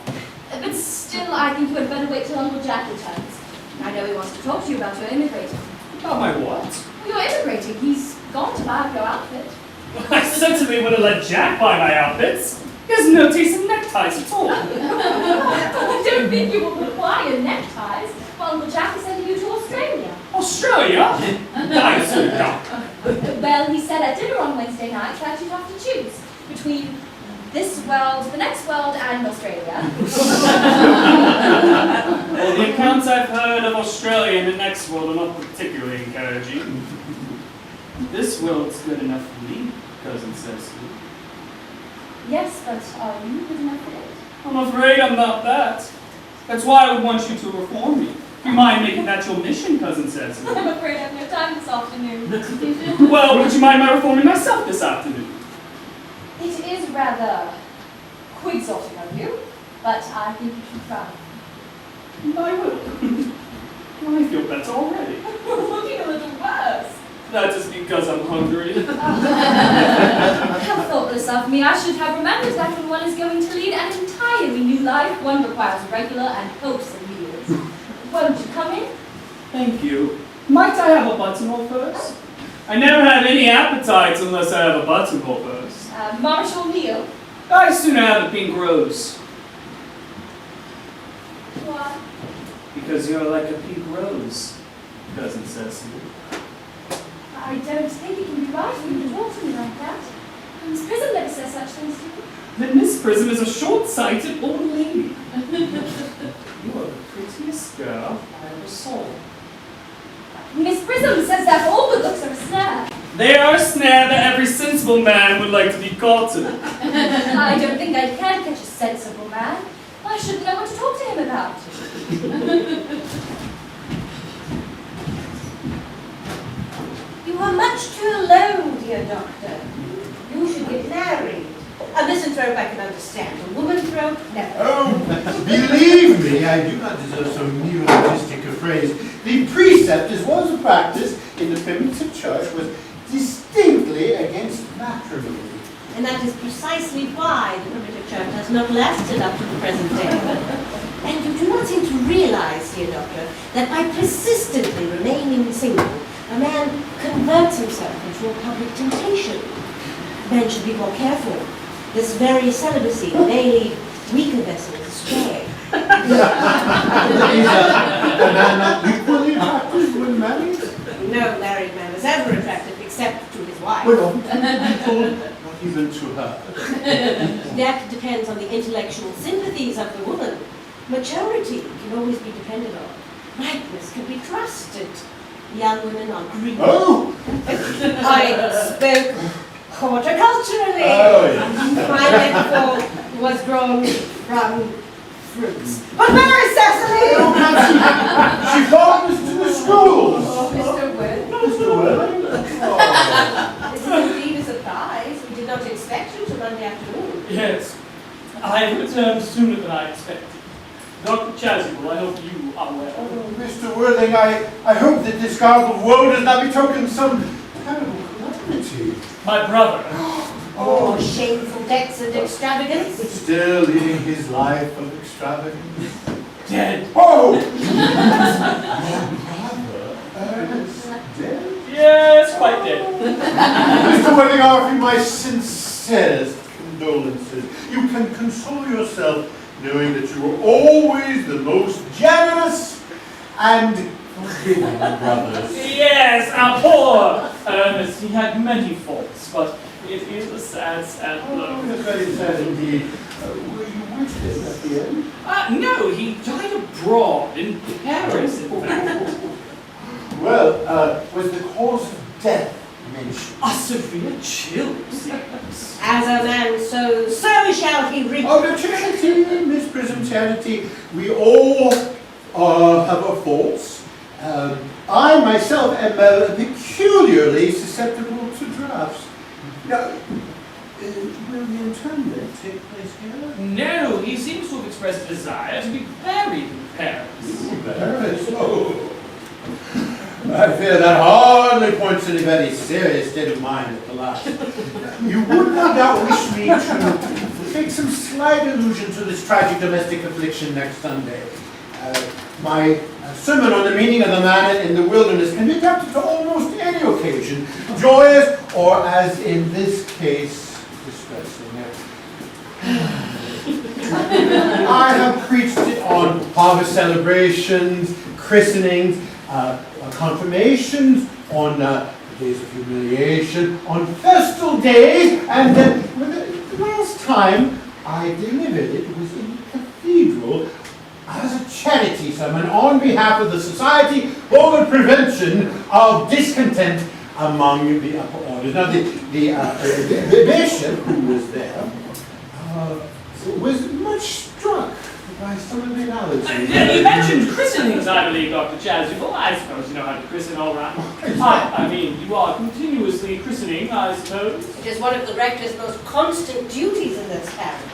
But still, I think you had better wait till Uncle Jack returns. I know he wants wants to talk to you about your immigrating. About my what? Well, you're immigrating. He's gone to buy up your outfit. I certainly wouldn't let Jack buy my outfits. He has no taste in neckties at all. I don't think you will require neckties. Well, Uncle Jack is sending you to Australia. Australia? I assume not. Well, he said at dinner on Wednesday night that you'd have to choose between this world, the next world, and Australia. Well, the accounts I've heard of Australia and the next world are not particularly encouraging. This world's good enough for me, Cousin Cecily. Yes, but are you good enough for it? I'm afraid I'm not that. That's why I would want you to reform me. Do you mind making that your mission, Cousin Cecily? I'm afraid I have no time this afternoon. Well, would you mind my reforming myself this afternoon? It is rather quixotic of you, but I think you should try. I will. I feel better already. You're looking a little worse. That is because I'm hungry. How thoughtless of me. I should have remembered that when one is going to lead an entirely new life, one requires regular and wholesome meals. Won't you come in? Thank you. Might I have a buttonhole first? I never have any appetites unless I have a buttonhole first. Marshal Neal. I sooner have a pink rose. Why? Because you're like a pink rose, Cousin Cecily. I don't think it can be right for you to talk to me like that. Miss Prism never says such things to me. Then Miss Prism is a short-sighted old lady. You are the prettiest girl I ever saw. Miss Prism says that all good looks are a snare. They are a snare that every sensible man would like to be caught in. I don't think I can catch a sensible man. I shouldn't know what to talk to him about. You are much too alone, dear doctor. You should get married. A misanthrope I can understand. A woman thrope, never. Oh, believe me, I do not deserve so neologistic a phrase. The precept, as well as the practice, in the primitive church was distinctly against matrimony. And that is precisely why the primitive church has not lasted up to the present day. And you do not seem to realize, dear doctor, that by persistently remaining single, a man converts himself into a public temptation. Men should be more careful. This very celibacy may lead weaker vessels astray. Is a man not equally attractive when married? No married man is ever attractive except to his wife. Well, not even to her. That depends on the intellectual sympathies of the woman. Maturity can always be depended on. Ripeness can be trusted. Young women are green. Oh! I spoke horticulturally. Oh, yes. My metaphor was drawn from fruits. But where is Cecily? She follows to the schools. Oh, Mr. Wood. Mr. Welling? Oh. This is indeed a surprise. We did not expect you till Monday afternoon. Yes, I have returned sooner than I expected. Dr. Chasuble, I hope you are well. Oh, Mr. Worthing, I hope that this garb of woe does not betoken some terrible calamity. My brother. Oh, shameful debts and extravagance. Still leading his life of extravagance. Dead. Oh! Your brother is dead? Yes, quite dead. Mr. Worthing, I offer you my sincerest condolences. You can console yourself knowing that you were always the most generous and forgiving of brothers. Yes, our poor Ernest. He had many faults, but it is a sad, sad Oh, blow. it's very sad indeed. Were you with him at the end? No, he died abroad, in Paris, in fact. Well, was the cause of death mentioned? A severe chill, it seems. As a man sows, so shall he reap. Oh, the charity, Miss Prism, charity. We all have our faults. I myself am peculiarly susceptible to drafts. Now, will the internment take place here? No, he seems to have expressed a desire to be buried in Paris. Paris? Oh. I fear that hardly points to any very serious state of mind at the last. You would no doubt wish me to make some slight allusion to this tragic domestic affliction next Sunday. My sermon on the meaning of the manna in the wilderness can be adapted to almost any occasion, joyous or, as in this case, distressing. I have preached it on harvest celebrations, christenings, confirmations, on days of humiliation, on festal days, and then the last time I delivered it was in the cathedral as a charity sermon on behalf of the Society for the Prevention of Discontent among the upper orders. Now, the bishop who was there was much struck by some of the analogies. You mentioned christenings, I believe, Dr. Chasuble. I suppose you know how to christen all right. I mean, you are continuously christening, I suppose. It is one of the rector's most constant duties in this parish.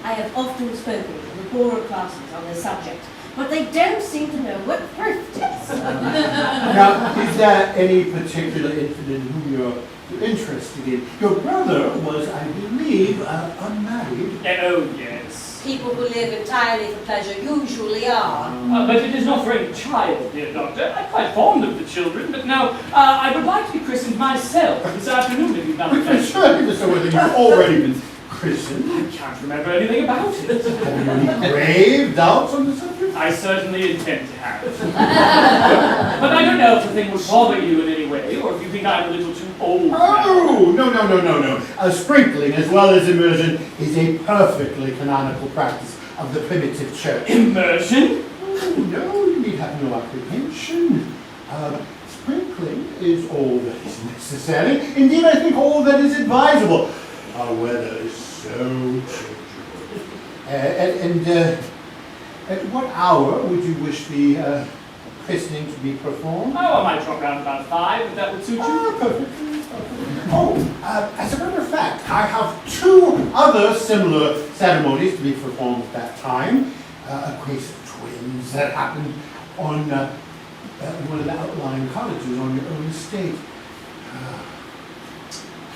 I have often spoken to the poorer classes on this subject, but they don't seem to know what thrift is. Now, is there any particular infant whom you're interested in? Your brother was, I believe, unmarried. Oh, yes. People who live entirely for pleasure usually are. But it is not for any child, dear doctor. I'm quite fond of the children, but no, I would like to be christened myself this afternoon if you've done it. Surely, Mr. Worthing, you've already been christened. I can't remember anything about it. Have you any grave doubts on the subject? I certainly intend to have it. But I don't know if the thing would bother you in any way, or if you think I'm a little too old. Oh, no. Sprinkling as well as immersion is a perfectly canonical practice of the primitive church. Immersion? Oh, no, you need have no apprehension. Sprinkling is all that is necessary. Indeed, I think all that is advisable. Our weather is so changeable. At what hour would you wish the christening to be performed? Oh, I might drop round about 5, if that would suit you. Perfectly. Oh, as a matter of fact, I have 2 other similar ceremonies to be performed at that time. A case of twins that happened on one of the outlying cottages on your own estate.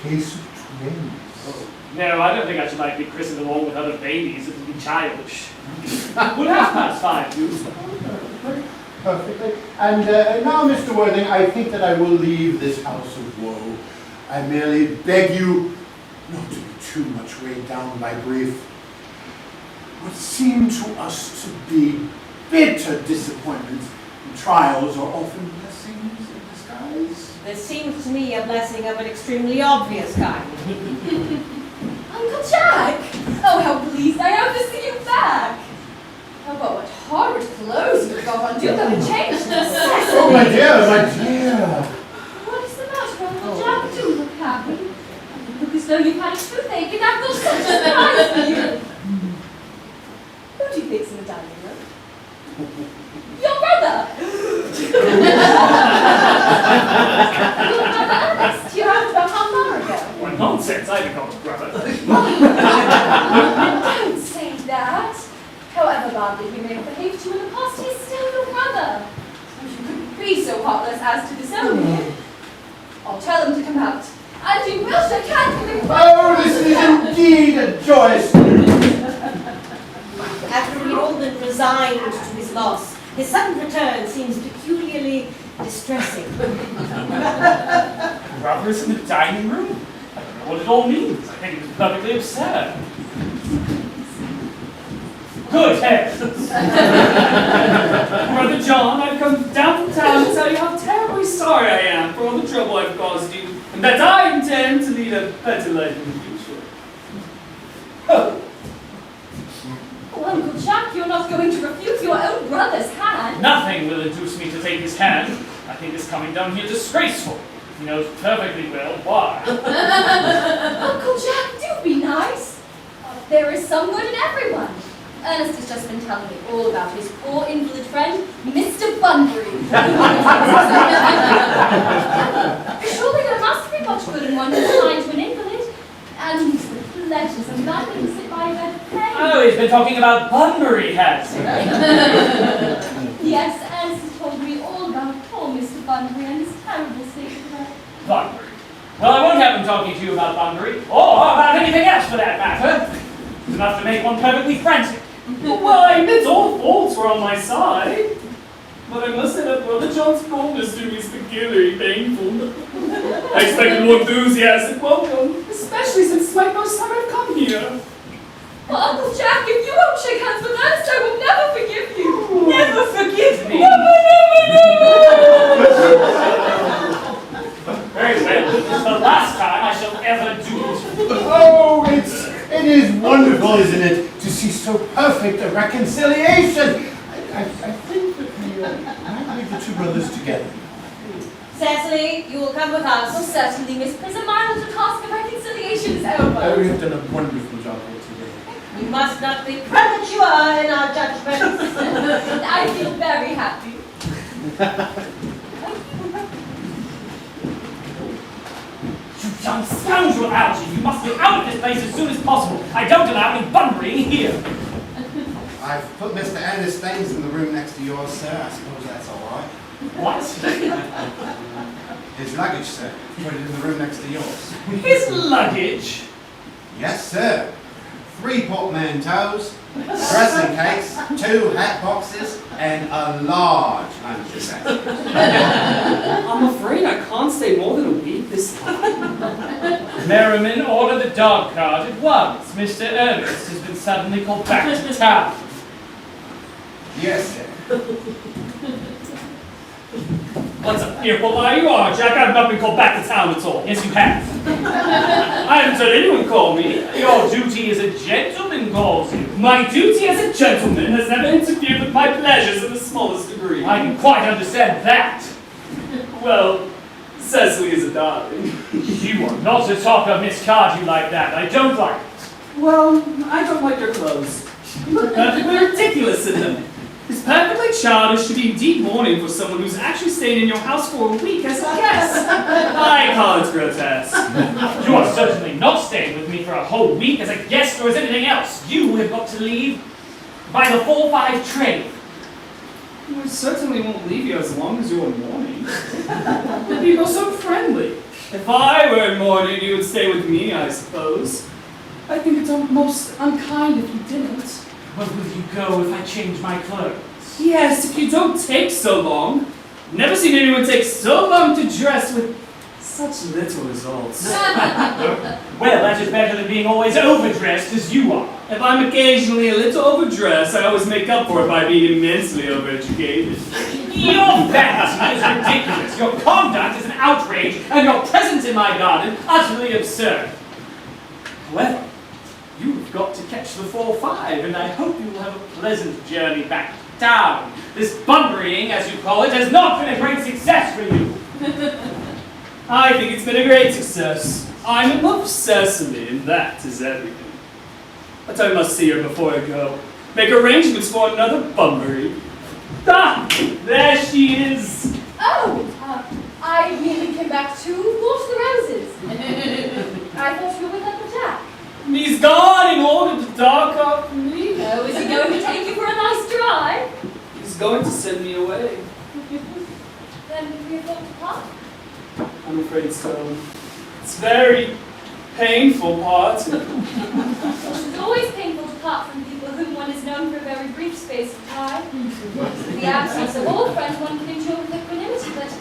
Case of twins. Oh. No, I don't think I should like to be christened along with other babies. It would be childish. Would 5:30 do? Perfectly. And now, Mr. Worthing, I think that I will leave this house of woe. I merely beg you not to be too much weighed down by grief. What seem to us to be bitter disappointments and trials are often blessings in disguise. This seems to me a blessing of an extremely obvious kind. Uncle Jack! Oh, how pleased I am to see you back! Oh, but what horrid clothes you've got on. Do come and change this. Oh, my dear. What is the matter, Uncle Jack? Do look happy. You look as though you've had a toothache, and I've got such a surprise for you. Who do you think's in the dining room? Your brother! Your brother Ernest, you're out about half an hour ago. What nonsense, I haven't got a brother. Don't say that. However badly he may have behaved to you in the past, he is still your brother. You couldn't be so heartless as to disown him. I'll tell him to come out. And you will shake hands with him. Oh, this is indeed a joyous news. After we'd all been resigned to his loss, his sudden return seems peculiarly distressing. Brothers in the dining room? I don't know what it all means. I think it is perfectly absurd. Good heavens! Brother John, I've come down from town to tell you how terribly sorry I am for all the trouble I've caused you, and that I intend to lead a better life in the future. Oh, Oh, Uncle Jack, you're not going to refuse your own brother's hand. nothing will induce me to take his hand. I think his coming down here disgraceful. He knows perfectly well why. Uncle Jack, do be nice. There is some good in everyone. Ernest has just been telling me all about his poor invalid friend, Mr. Bunbury. Surely there must be much good in one who's kind to an invalid. And he's the pleasures of life when you sit by a bed of pain. Oh, he's been talking about Bunbury, has he? Yes, Ernest has told me all about poor Mr. Bunbury and his terrible state of health. Bunbury. Well, I won't have him talking to you about Bunbury, or about anything else for that matter. It's enough to make one perfectly frantic. Well, I admit all faults were on my side. But I must say that Brother John's boldness to me is peculiarly painful. I expected more enthusiastic welcome, especially since it's my first time I've come here. Well, Uncle Jack, if you won't shake hands with Ernest, I will never forgive you. Never forgive me! Very well, this is the last time I shall ever do it. Oh, it is wonderful, isn't it, to see so perfect a reconciliation. I think that we might leave the two brothers together. Cecily, you will come with us. Oh, certainly, Miss Prism. My little task of reconciliation is over. We have done a wonderful job here today. We must not be premature in our judgments. I feel very happy. You young scoundrel, Algy! You must get out of this place as soon as possible. I don't allow any bunburying here. I've put Mr. Ernest's things in the room next to yours, sir. I suppose that's all right. What? His luggage, sir. Put it in the room next to yours. His luggage? Yes, sir. 3 portmanteaus, dressing case, 2 hat boxes, and a large lunch set. I'm afraid I can't stay more than a week this time. Merriman, order the dog cart at once. Mr. Ernest has been suddenly called back to town. Yes, sir. What's a fearful lie you are, Jack? I've not been called back to town at all. Yes, you have. I haven't heard anyone call me. Your duty as a gentleman calls you. My duty as a gentleman has never interfered with my pleasures in the smallest degree. I can quite understand that. Well, Cecily is a darling. You are not to talk of Miss Cardew like that. I don't like it. Well, I don't like your clothes. You look perfectly ridiculous in them. It's perfectly childish to be indeed mourning for someone who's actually stayed in your house for a week as a guest. I call it grotesque. You are certainly not staying with me for a whole week as a guest or as anything else. You have got to leave by the 4:05 train. I certainly won't leave you as long as you're in mourning. The people are so friendly. If I were in mourning, you would stay with me, I suppose. I think it's almost unkind if you didn't. Where will you go if I change my clothes? Yes, if you don't take so long. Never seen anyone take so long to dress with such little results. Well, that is better than being always overdressed as you are. If I'm occasionally a little overdressed, I always make up for it by being immensely overeducated. Your vanity is ridiculous. Your conduct is an outrage, and your presence in my garden utterly absurd. However, you've got to catch the 4:05, and I hope you will have a pleasant journey back to town. This bunburying, as you call it, has not been a great success for you. I think it's been a great success. I'm in love with Cecily, and that is everything. But I must see her before I go. Make arrangements for another bunbury. Ah, there she is. Oh, I really came back to water the roses. I thought you were with Uncle Jack. He's gone in order to dock off me. Oh, is he going to take you for a nice drive? He's going to send me away. Then we have got to part. I'm afraid so. It's very painful parting. It's always painful to part from people whom one has known for a very brief space of time. In the absence of all friends, one can endure with equanimity, but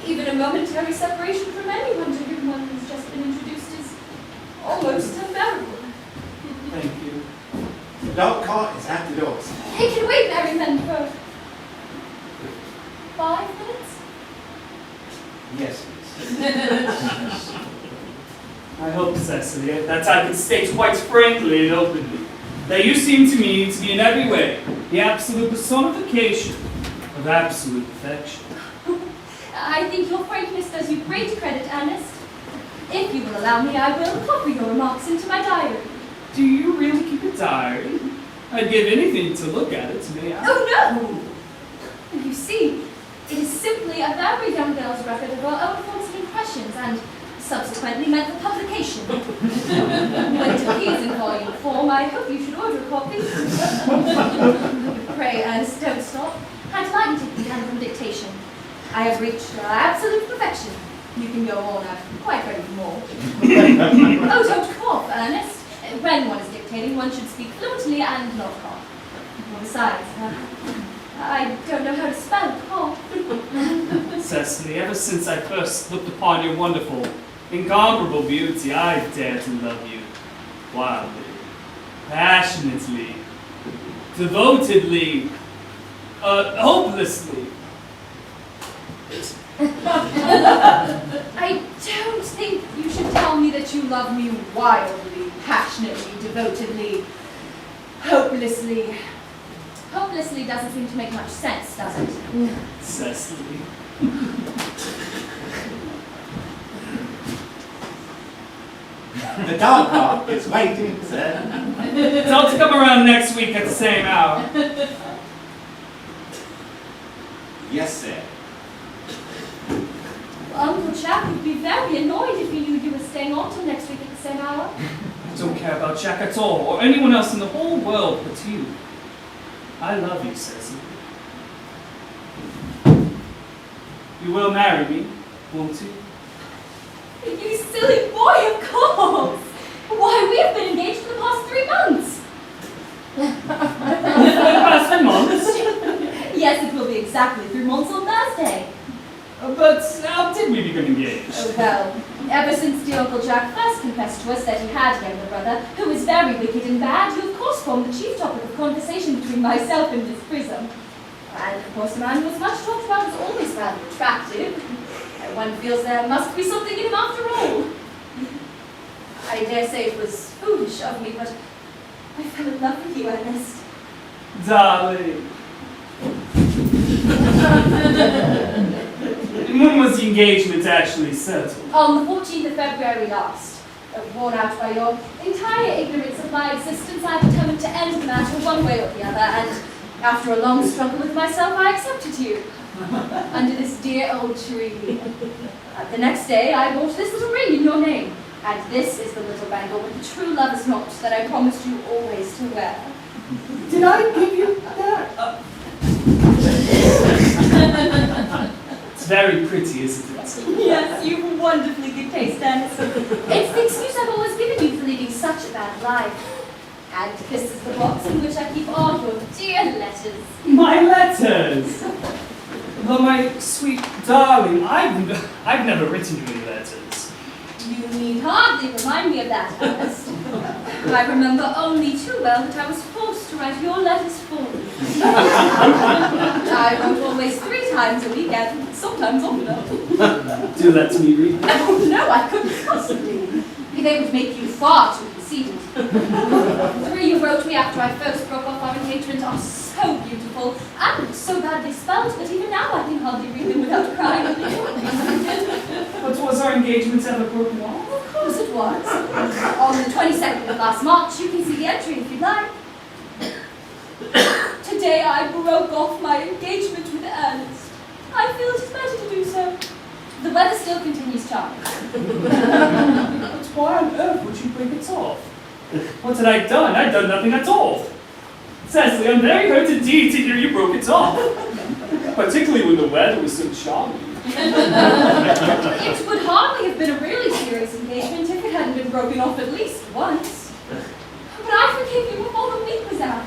even a momentary separation from anyone to whom one has just been introduced is almost unbearable. Thank you. The dog cart is at the doors. It can wait, Merriman, for 5 minutes? Yes, please. I hope, Cecily, that I can state quite frankly and openly that you seem to me to be in every way the absolute personification of absolute affection. I think your frankness does you great credit, Ernest. If you will allow me, I will copy your remarks into my diary. Do you really keep a diary? I'd give anything to look at it, may I? Oh, no! You see, it is simply a very young girl's record of her own thoughts and impressions, and subsequently meant for publication. When it appears in volume form, I hope you should order a copy. Pray, Ernest, don't stop. I'd like you to take the hand from dictation. I have reached absolute perfection. You can go on, I'm quite ready for more. Oh, don't cough, Ernest. When one is dictating, one should speak fluently and not cough. besides, I don't know how to spell Paul. Cecily, ever since I first looked upon your wonderful, incomparable beauty, I dare to love you wildly, passionately, devotedly, hopelessly. I don't think you should tell me that you love me wildly, passionately, devotedly, hopelessly. Hopelessly doesn't seem to make much sense, does it? Cecily. The dog park is waiting, sir. Tell to come around next week at the same hour. Yes, sir. Uncle Jack would be very annoyed if he knew you were staying on till next week at the same hour. I don't care about Jack at all, or anyone else in the whole world but you. I love you, Cecily. You will marry me, won't you? You silly boy, of course! Why, we have been engaged for the past 3 months! For the past 3 months? Yes, it will be exactly 3 months on Thursday. But how did we become engaged? Oh, well, ever since dear Uncle Jack first confessed to us that he had a younger brother, who was very wicked and bad, you of course formed the chief topic of conversation between myself and Miss Prism. And of course the man who was much talked about was always rather attractive. And one feels there must be something in him after all. I dare say it was foolish of me, but I fell in love with you, Ernest. Darling. When was the engagement actually settled? On the 14th of February last. Worn out by your entire ignorance of my existence, I determined to end the matter one way or the other, and after a long struggle with myself, I accepted you. Under this dear old tree. The next day, I bought this little ring in your name. And this is the little bangle with the true lover's knot that I promised you always to wear. Did I give you that? It's very pretty, isn't it? Yes, you've wonderfully good taste, Ernest. It's the excuse I've always given you for leading such a bad life. And this is the box in which I keep all your dear letters. My letters! Well, my sweet darling, I've never written you any letters. You need hardly remind me of that, Ernest. I remember only too well that I was forced to write your letters for you. I wrote always 3 times a week and sometimes oftener. Do let me read them. Oh, no, I couldn't possibly. They would make you far too conceited. The 3 you wrote me after I first broke off our engagement are so beautiful and so badly spelled that even now I can hardly read them without crying. But was our engagement ever broken off? Of course it was. On the 22nd of last March, you can see the entry if you'd like. Today I broke off my engagement with Ernest. I feel it is better to do so. The weather still continues charming. But why on earth would you break it off? What had I done? I'd done nothing at all. Cecily, I'm very hurt indeed to hear you broke it off. Particularly when the weather was so charming. It would hardly have been a really serious engagement if it hadn't been broken off at least once. But I forgave you before the week was out.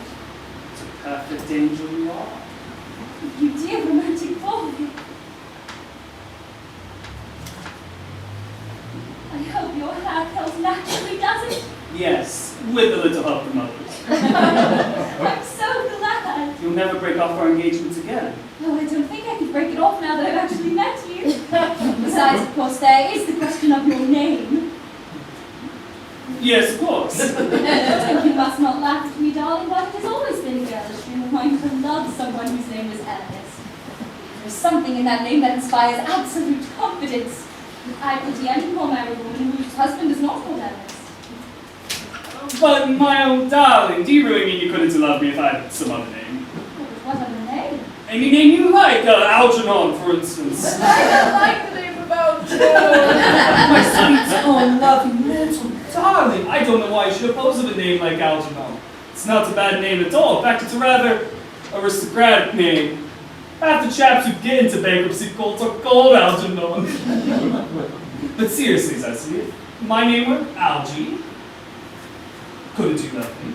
It's a perfect angel you are. You dear romantic boy. I hope your hair curls naturally, does it? Yes, with a little help from others. I'm so glad. You'll never break off our engagement again. No, I don't think I could break it off now that I've actually met you. Besides, of course, there is the question of your name. Yes, of course. You must not laugh at me, darling, but it has always been a girlish dream of mine to love someone whose name was Ernest. There's something in that name that inspires absolute confidence. I pity any poor married woman whose husband is not called Ernest. But my own darling, do you really mean you couldn't love me if I had some other name? What other name? Any name you like, Algernon, for instance. I don't like the name of Algernon. My sweet, oh, loving little darling. I don't know why you should oppose of a name like Algernon. It's not a bad name at all. In fact, it's a rather aristocratic name. Half the chaps who get into bankruptcy courts are called Algernon. But seriously, as I see it, my name were Algie. Couldn't you love me?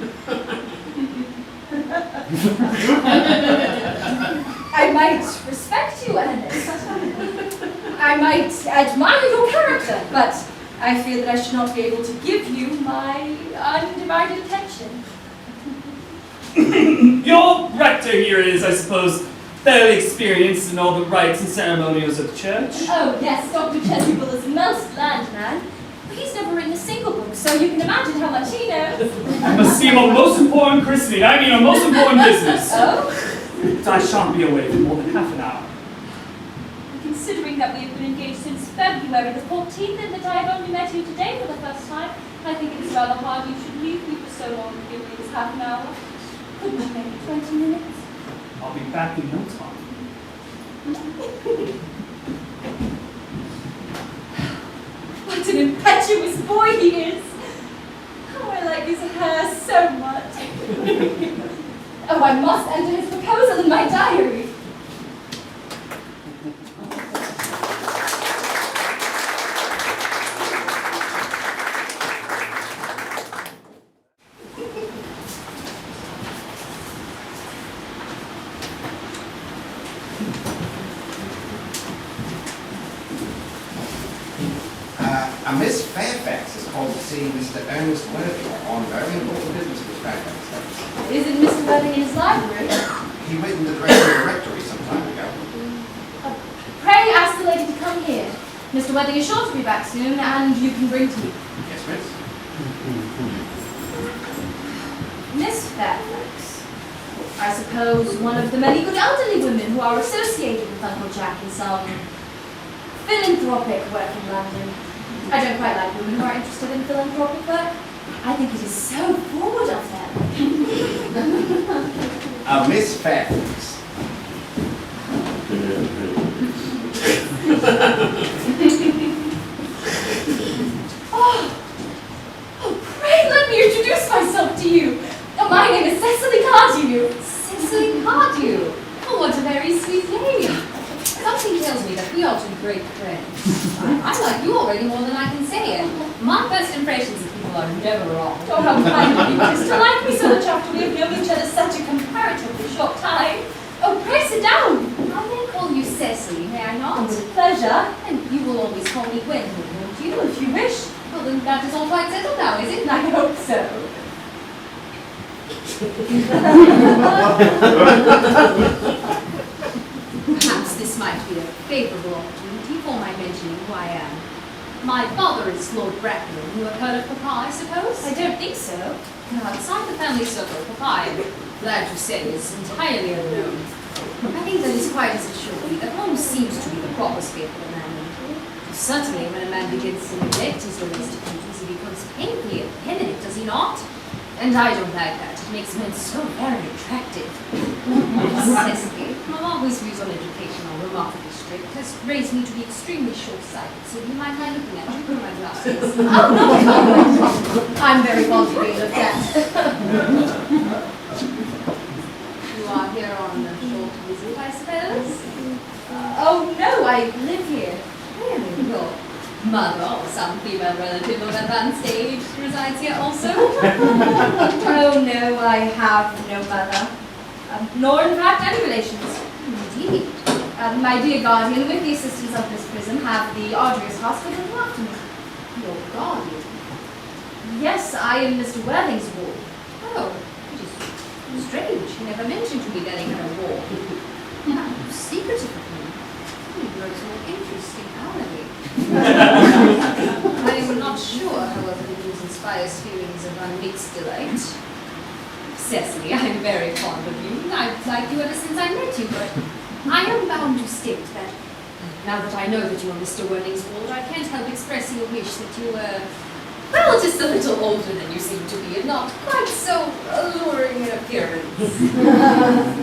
I might respect you, Ernest. I might admire your character, but I fear that I should not be able to give you my undivided attention. Your rector here is, I suppose, fairly experienced in all the rites and ceremonials of the church. Oh, yes, Dr. Chasuble is a most learned man. But he's never written a single book, so you can imagine how much he knows. I must seem a most important christening. I mean, a most important business. Oh? I shan't be away for more than half an hour. Considering that we have been engaged since February the 14th and that I have only met you today for the first time, I think it is rather hard you should leave me for so long and give me this half an hour. Couldn't you maybe 20 minutes? I'll be back in no time. What an impetuous boy he is! Oh, I like his hair so much. Oh, I must enter his proposal in my diary. Miss Fairfax is called to see Mr. Ernest Worthy on very important business, Miss Fairfax. Isn't Mr. Worthing in his library? He went in the Great Rectory some time ago. Pray ask the lady to come here. Mr. Worthing is sure to be back soon, and you can bring tea. Yes, miss. Miss Fairfax, I suppose one of the many good elderly women who are associated with Uncle Jack in some philanthropic work in London. I don't quite like women who are interested in philanthropic work. I think it is so forward of them. Miss Fairfax. Oh, pray let me introduce myself to you. My name is Cecily Cardew. Cecily Cardew? Oh, what a very sweet name. Something tells me that we ought to be great friends. I like you already more than I can say it. My first impressions of people are never wrong. Oh, how kind of you to like me so much after we have known each other such a comparatively short time. Oh, pray sit down. I may call you Cecily, may I not? With pleasure. And you will always call me Gwendolyn, won't you? If you wish. Well, then that is all quite settled now, is it? I hope so. Perhaps this might be a favourable opportunity for my mentioning who I am. My father is Lord Bracknell. You have heard of Papa, I suppose? I don't think so. Now, outside the family circle, Papa, I'm glad to say, is entirely unknown. I think that is quite as it should be. That home seems to be the proper sphere for a man. Certainly, when a man begins to neglect his domestic duties, he becomes painfully effeminate, does he not? And I don't like that. It makes men so very attractive. Cecily, my mother's views on education are remarkably strict, has raised me to be extremely short-sighted, so you might mind looking at you through my glasses. Oh, no, I'm very fond of being looked at. You are here on a short visit, I suppose? Oh, no, I live here. Really? Your mother or some female relative of advanced age resides here also? Oh, no, I have no mother. Nor, in fact, any relations. Indeed. My dear guardian, with the assistance of this prison, have the arduous hospital looked after me. Your guardian? Yes, I am Mr. Worthing's ward. Oh, it is strange. He never mentioned to me that he had a war. How secretive of him. He grows more interesting hourly. I am not sure, however, the news inspires feelings of unmixed delight. Cecily, I am very fond of you. I've liked you ever since I met you, but I am bound to state that now that I know that you are Mr. Worthing's ward, I can't help expressing a wish that you were, well, just a little older than you seem to be, and not quite so alluring in appearance.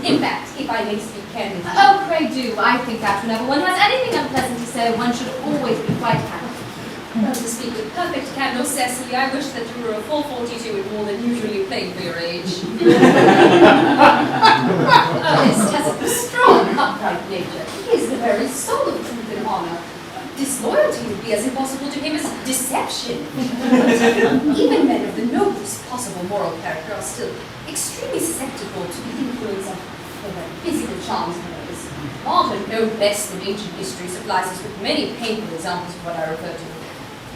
In fact, if I may speak candidly. Oh, pray do. I think that whenever one has anything unpleasant to say, one should always be quite happy. Well, to speak with perfect candor, Cecily, I wish that you were a full 42 and more than usually plain for your age. Ernest has a strong, upright nature. He is the very soul of truth and honor. Disloyalty would be be as impossible to him as deception. Even men of the noblest possible moral character are still extremely susceptible to the influence of physical charms of others. Modern, no less than ancient history, supplies us with many painful examples of what I refer to.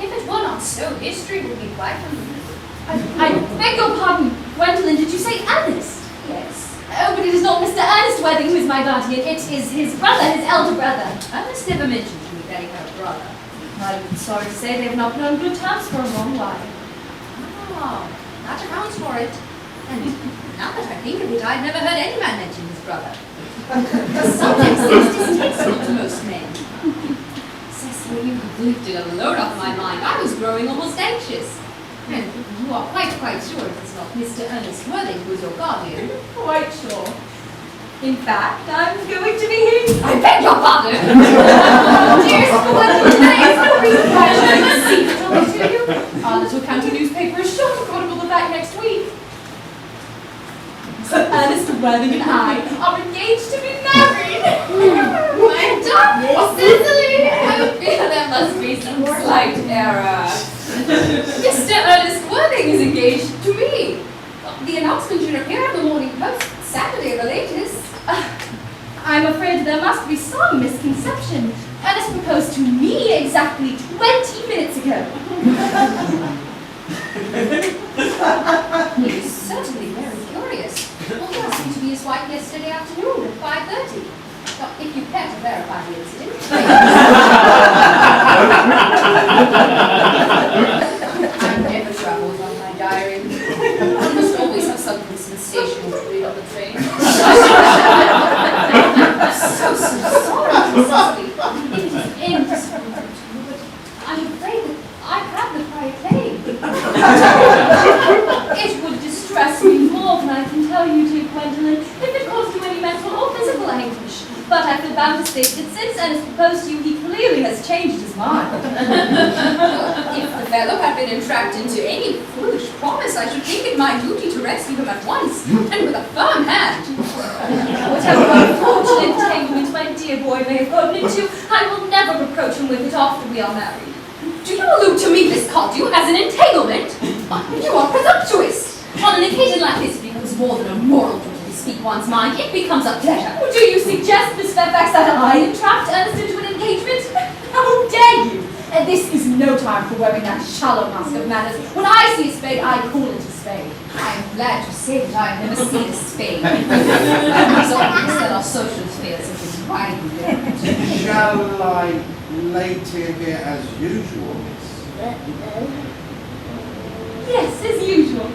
If it were not so, history would be quite unlimited. I beg your pardon, Gwendolyn, did you say Ernest? Yes. Oh, but it is not Mr. Ernest Worthing who is my guardian. It is his brother, his elder brother. Ernest never mentioned to me that he had a brother. I'm sorry to say they have not been on good terms for a long while. Oh, that accounts for it. And now that I think of it, I've never heard any man mention his brother. The subject seems distasteful to most men. Cecily, you have lifted a load off my mind. I was growing almost anxious. And you are quite sure it's not Mr. Ernest Worthing who is your guardian? Quite sure. In fact, I'm going to be his. I beg your pardon! Dearest Gwendolyn, there is no reason why I shouldn't see to tell it to you. Our little county newspaper is sure to chronicle the fact next week. Mr. Ernest Worthing and I are engaged to be married. My darling Cecily! I fear there must be some slight error. Mr. Ernest Worthing is engaged to me. The announcement should appear in the Morning Post Saturday at the latest. I'm afraid there must be some misconception. Ernest proposed to me exactly 20 minutes ago. He is certainly very curious. Well, he asked me to be his wife yesterday afternoon at 5:30. But if you care to verify the incident, I never travelled on my diary. I must always have something sensational to read on the train. I'm so sorry, Cecily. It is indiscriminate, but I'm afraid that I have the prior claim. It would distress me more than I can tell you, dear Gwendolyn, if it caused you any mental or physical anguish. But I feel bound to state that since Ernest proposed to you, he clearly has changed his mind. If the fellow had been entrapped into any foolish promise, I should think it my duty to rescue him at once, and with a firm hand. Whatever unfortunate entanglement my dear boy may have gotten into, I will never reproach him with it after we are married. Do you allude to me, Miss Cardew, as an entanglement? You are presumptuous. On an occasion like this, it becomes more than a moral duty to speak one's mind. It becomes a pleasure. Do you suggest, Miss Fairfax, that I entrapped Ernest into an engagement? How dare you! And this is no time for wearing that shallow mask of manners. When I see a spade, I call it a spade. I am glad to say that I have never seen a spade. It's obvious that our social spheres have been widely different. Shall I lay to here as usual, miss? Yes, as usual.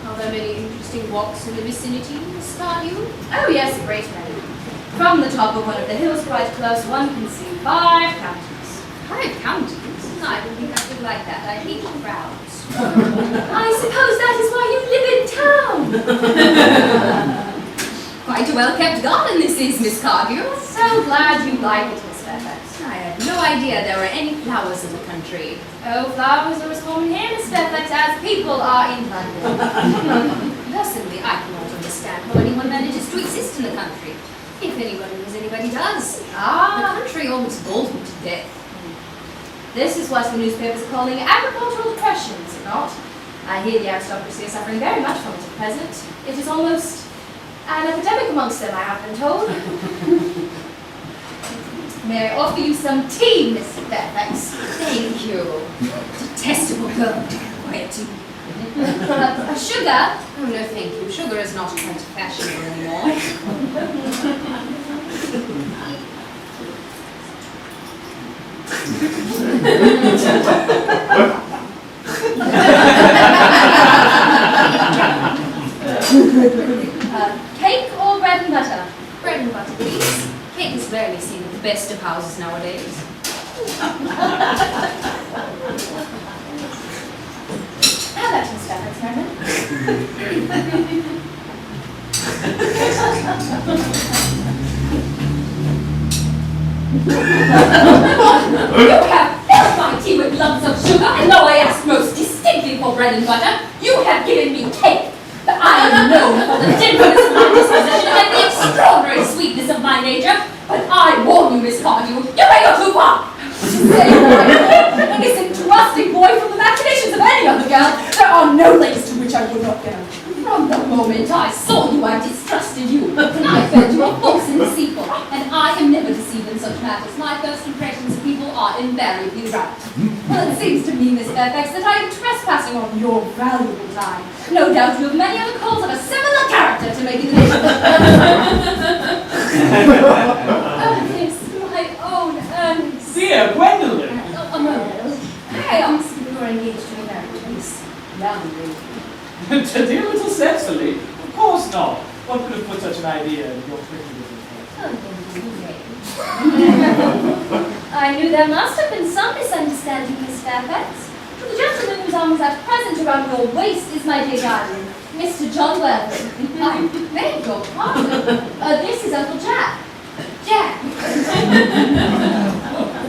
Are there many interesting walks in the vicinity, Miss Cardew? Oh yes, a great many. From the top of one of the hills quite close, one can see 5 counties. 5 counties? I don't think I could like that. I hate crowds. I suppose that is why you live in town. Quite a well-kept garden this is, Miss Cardew. So glad you like it, Miss Fairfax. I had no idea there were any flowers in the country. Oh, flowers are as common here, Miss Fairfax, as people are in London. Personally, I cannot understand how anyone manages to exist in the country. If anybody knows anybody does. The country almost bores me to death. This is what the newspapers are calling agricultural depression, is it not? I hear the aristocracy are suffering very much from it at present. It is almost an epidemic amongst them, I have been told. May I offer you some tea, Miss Fairfax? Thank you. Detestable girl. Quiet tea. Sugar? Oh, no, thank you. Sugar is not quite fashionable anymore. Cake or bread and butter? Bread and butter, please. Cake is rarely seen at the best of houses nowadays. How about Miss Fairfax, Herman? You have filled my tea with lumps of sugar, and though I asked most distinctly for bread and butter, you have given me cake. But I am known for the gentleness of my disposition and the extraordinary I saw you, I distrusted you. I felt you were false and deceitful, and I am never deceived in such matters. My first impressions of people are invariably right. Well, it seems to me, Miss Fairfax, that I am trespassing on your valuable time. No doubt you have many other calls of a similar character to make it Ernest, my own Ernest. Dear Gwendolyn! A moment. I ask if you are engaged to a married Miss young lady. Dear little Cecily, of course not. One could have put such an idea in your pretty little head. Oh, then you may. I knew there must have been some misunderstanding, Miss Fairfax. For the gentleman whose arm is at present around your waist is my dear guardian, Mr. John Worthing. I beg your pardon. This is Uncle Jack. Jack.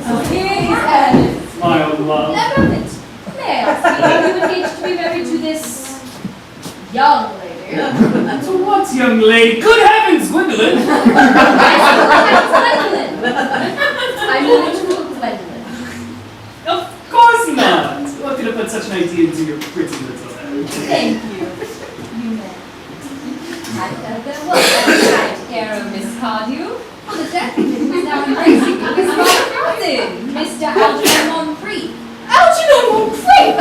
So here is Ernest. My own love. Never a bit. May I ask you, are you engaged to be married to this young lady? To what young lady? Good heavens, Gwendolyn! Gwendolyn. I'm moving to Gwendolyn. Of course not! What could have put such an idea into your pretty little head? Thank you. You may. I heard there was a right air of Miss Cardew. Well, the gentleman who is now embracing you is my cousin, Mr. Algernon Moncrief. Algernon Moncrief?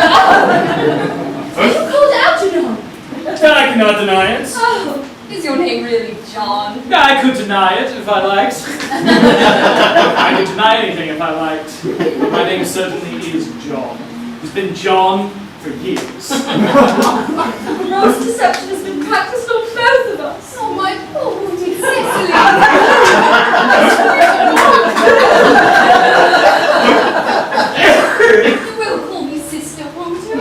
Are you called Algernon? I cannot deny it. Oh, is your name really John? I could deny it if I liked. I could deny anything if I liked. But my name certainly is John. It's been John for years. Gross deception has been practiced on both of us. Oh, my poor wounded Cecily. You will call me sister, won't you?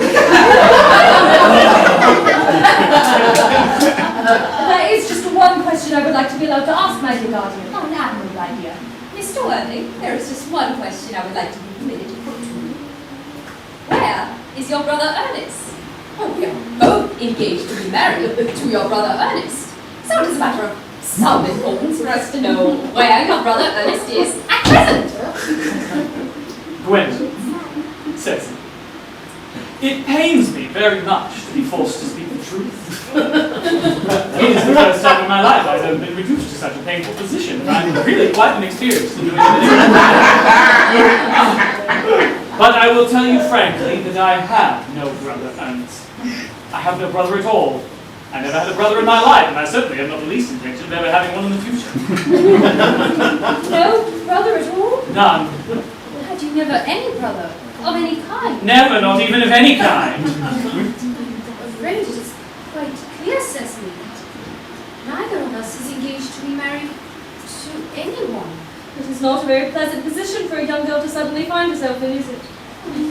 There is just one question I would like to be allowed to ask my dear guardian. Oh, an admirable idea. Mr. Worthing, there is just one question I would like to be permitted to put to you. Where is your brother Ernest? Oh, we are both engaged to be married to your brother Ernest. So it is a matter of some importance for us to know where your brother Ernest is at present. Gwendolyn, Cecily, it pains me very much to be forced to speak the truth. It is the first time in my life I've ever been reduced to such a painful position, and I'm really quite inexperienced in doing it. But I will tell you frankly that I have no brother, Ernest. I have no brother at all. I never had a brother in my life, and I certainly have not the least intention of ever having one in the future. No brother at all? None. Had you never any brother of any kind? Never, not even of any kind. Afraid it is quite clear, Cecily, that neither of us is engaged to be married to anyone. It is not a very pleasant position for a young girl to suddenly find herself in, is it?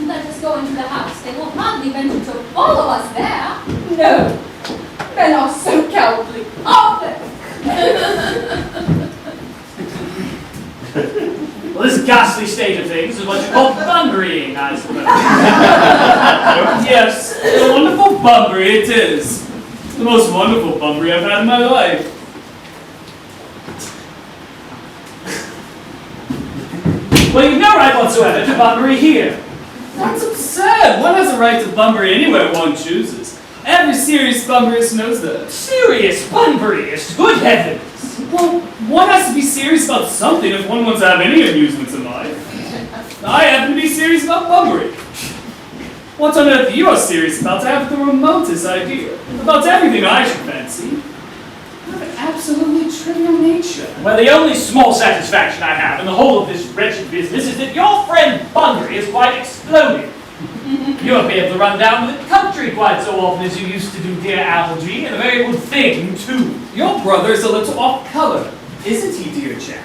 Let us go into the house. They will hardly venture to follow us there. No. Men are so cowardly, aren't they? Well, this ghastly state of things is what you call bunburying, I suppose. Yes, a wonderful Bunbury it is. The most wonderful Bunbury I've had in my life. Well, you've no right whatsoever to bunbury here. That's absurd. One has a right to Bunbury anywhere one chooses. Every serious Bunburyist knows that. Serious bunburyist, good heavens! Well, one has to be serious about something if one wants to have any amusements in life. I happen to be serious about Bunbury. What on earth you are serious about, I have the remotest idea. About everything I should fancy. Of an absolutely trivial nature. Well, the only small satisfaction I have in the whole of this wretched business is that your friend Bunbury is quite exploded. You won't be able to run down to the country quite so often as you used to do, dear Algy, and a very good thing, too. Your brother is a little off color, isn't he, dear Jack?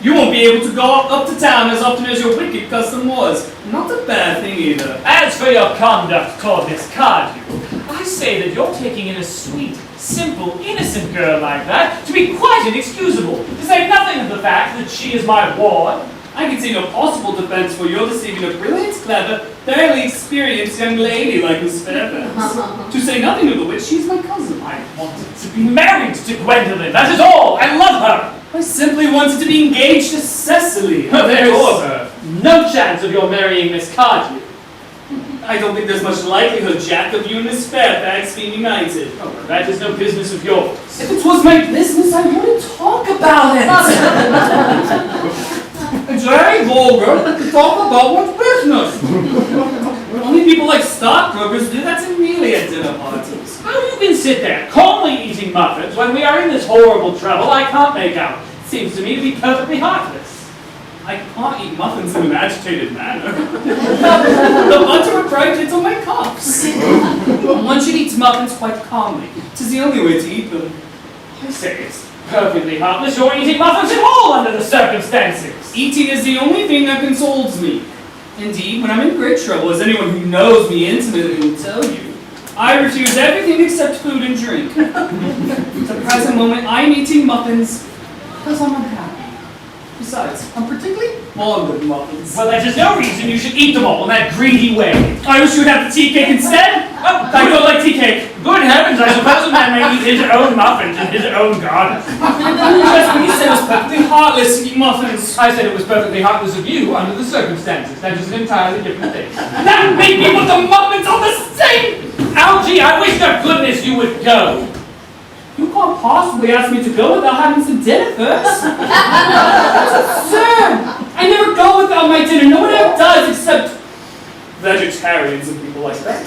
You won't be able to go up to town as often as your wicked custom was. Not a bad thing either. As for your conduct toward Miss Cardew, I say that you're taking in a sweet, simple, innocent girl like that to be quite inexcusable, to say nothing of the fact that she is my ward. I can see no possible defense for your deceiving a brilliant, clever, thoroughly experienced young lady like Miss Fairfax. To say nothing of the which, she's my cousin. I wanted to be married to Gwendolyn, that is all. I love her. I simply wanted to be engaged to Cecily. There's no chance of your marrying Miss Cardew. I don't think there's much likelihood, Jack, of you and Miss Fairfax being united. Oh, well, that is no business of yours. If it was my business, I wouldn't talk about it. It's very vulgar to talk about one's business. Only people like stockbrokers do that to me at dinner parties. Well, you can sit there, calmly eating muffins, when we are in this horrible trouble I can't make out. Seems to me to be perfectly heartless. I can't eat muffins in an agitated manner. The butter impregnates on my cups. One should eat muffins quite calmly. 'Tis the only way to eat them. I say it's perfectly heartless. You're eating muffins at all under the circumstances. Eating is the only thing that consoles me. Indeed, when I'm in great trouble, as anyone who knows me intimately will tell you, I refuse everything except food and drink. At the present moment, I'm eating muffins because I'm unhappy. Besides, I'm particularly fond of muffins. Well, that is no reason you should eat them all in that greedy way. I wish you would have the tea cake instead. Oh, I don't like tea cake. Good heavens, I suppose a man may eat his own muffins in his own garden. Just when you said it was perfectly heartless to eat muffins. I said it was perfectly heartless of you under the circumstances. That is an entirely different thing. That made me put the muffins on the same! Algie, I wish to goodness you would go. You can't possibly ask me to go without having some dinner first. That's absurd. I never go without my dinner. No one ever does except vegetarians and people like that.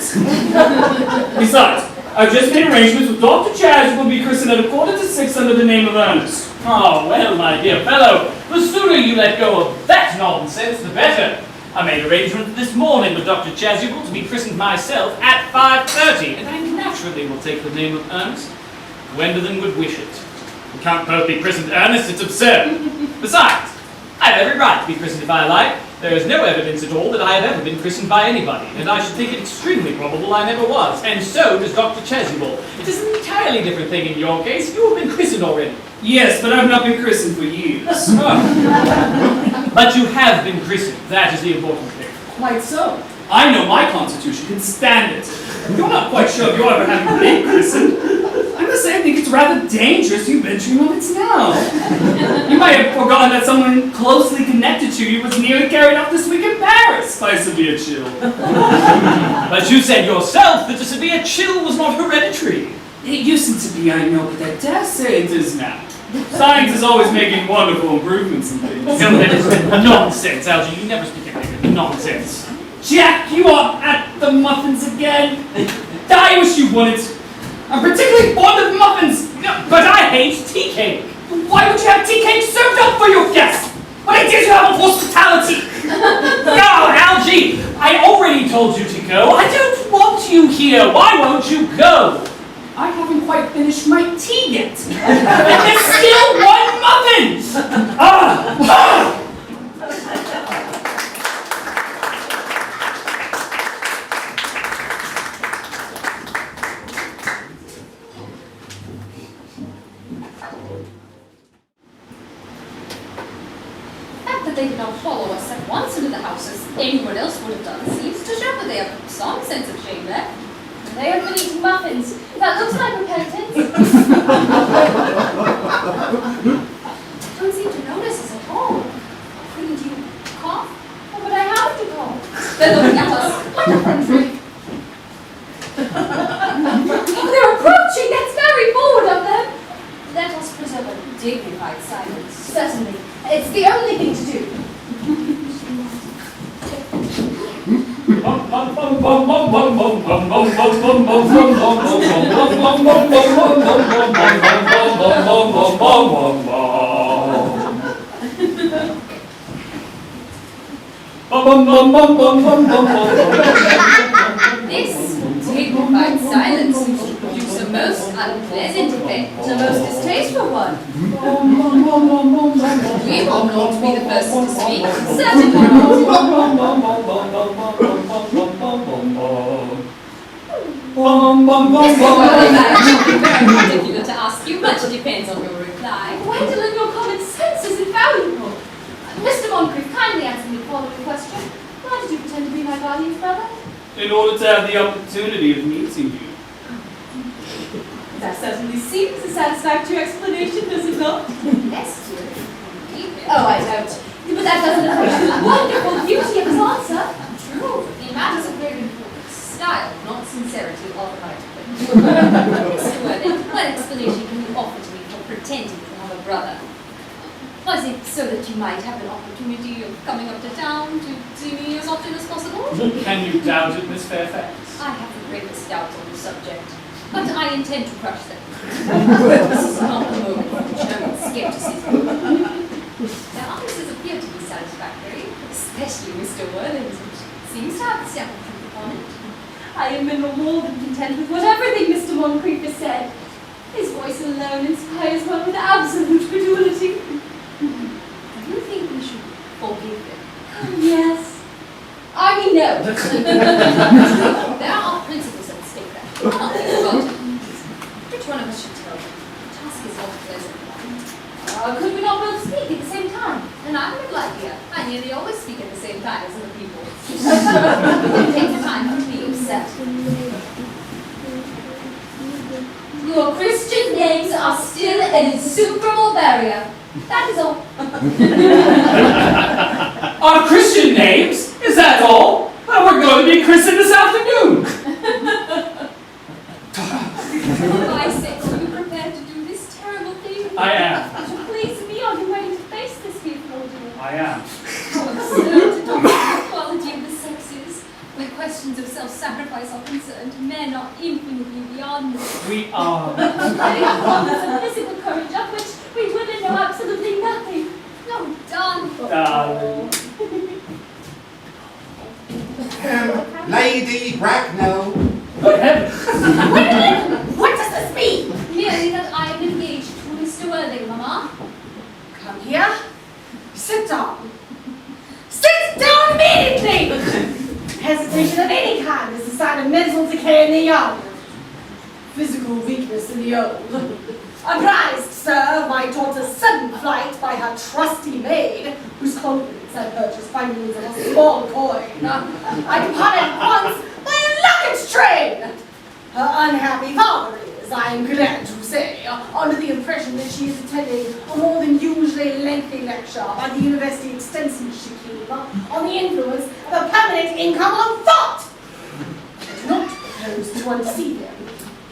Besides, I've just made arrangements with Dr. Chaz who will be christened at 5:45 under the name of Ernest. Oh, well, my dear fellow, the sooner you let go of that nonsense, the better. I made arrangements this morning with Dr. Chasuble to be christened myself at 5:30, and I naturally will take the name of Ernest. Gwendolyn would wish it. We can't both be christened Ernest, it's absurd. Besides, I have every right to be christened if I like. There is no evidence at all that I have ever been christened by anybody, and I should think it extremely probable I never was, and so does Dr. Chasuble. It is an entirely different thing in your case. You have been christened already. Yes, but I've not been christened for years. But you have been christened. That is the important thing. Quite so. I know my constitution can stand it. You're not quite sure if you'll ever have been christened. I must say I think it's rather dangerous you venturing on it now. You might have forgotten that someone closely connected to you was nearly carried off this week in Paris by a severe chill. But you said yourself that a severe chill was not hereditary. It used to be, I know, but I dare say it is now. Science is always making wonderful improvements in things. No, that is nonsense, Algie. You never speak anything nonsense. Jack, you are at the muffins again. I wish you wouldn't. I'm particularly fond of muffins. But I hate tea cake. Why would you have tea cake served up for your guests? What idea do you have of hospitality? No, Algie! I already told you to go. I don't want you here. Why won't you go? I haven't quite finished my tea yet. And there's still one muffin! The fact that they did not follow us at once into the house as anyone else would have done seems to show that they have some sense of shame there. They have been eating muffins. That looks like repentance. Don't seem to notice us at all. Couldn't you cough? Or would I have to cough? They're looking at us. Wonderful. Oh, they're approaching! That's very forward of them! Let us preserve a dignified silence. Certainly. It's the only thing to do. This dignified silence will produce a most unpleasant effect, a most distasteful one. We will not be the first to speak, certainly not. Mr. Wilde, I should be very particular to ask you. Much depends on your reply. Gwendolyn, your common sense is invaluable. Mr. Moncrief, kindly answer me the following question. Why did you pretend to be my guardian's brother? In order to have the opportunity of meeting you. That certainly seems a satisfactory explanation, does it not? Yes, dear. Oh, I don't. But that doesn't affect the wonderful beauty of his answer. True, in matters of great importance. style, not sincerity of argument. Mr. Worthing, what explanation can you offer to me for pretending to have a brother? Was it so that you might have an opportunity of coming up to town to see me as often as possible? Can you doubt it, Miss Fairfax? I have the greatest doubts on the subject, but I intend to crush them. This is not the moment for German skepticism. Their answers appear to be satisfactory, especially Mr. Worthing's, which seems to have the stamp of truth upon it. I am more than content with what everything Mr. Moncrief has said. His voice alone inspires one with absolute credulity. Do you think we should forgive him? Yes. I mean, no. There are principles at stake there. I'll think about it. Which one of us should tell them? The task is not a pleasant one. Could we not both speak at the same time? And I have a little idea. I nearly always speak at the same time as other people. Take the time to be upset. Your Christian names are still an insuperable barrier. That is all. Our Christian names? Is that all? Well, we're going to be christened this afternoon. I say, are you prepared to do this terrible thing? I am. Would you please be on your way to face this fearful ordeal? I am. How absurd to talk about the equality of the sexes. Where questions of self-sacrifice are concerned, men are infinitely beyond this. We are. They have a physical courage of which we women know absolutely nothing. No, Darling. Lady Bracknell. Good heavens. Wait a minute! What does this mean? Merely that I am engaged to Mr. Worthing, Mamma. Come here. Sit down. Sit down immediately! Hesitation of any kind is a sign of mental decay in the young. Physical weakness in the old. Apprised, sir, of my daughter's sudden flight by her trusty maid, whose clothing I purchased by means of a small coin, I departed at once by a luggage train. Her unhappy father is, I am glad to say, under the impression that she is attending a more than usually lengthy lecture by the University Extension Scheme on the influence of a permanent income on thought. I do not propose to undeceive him.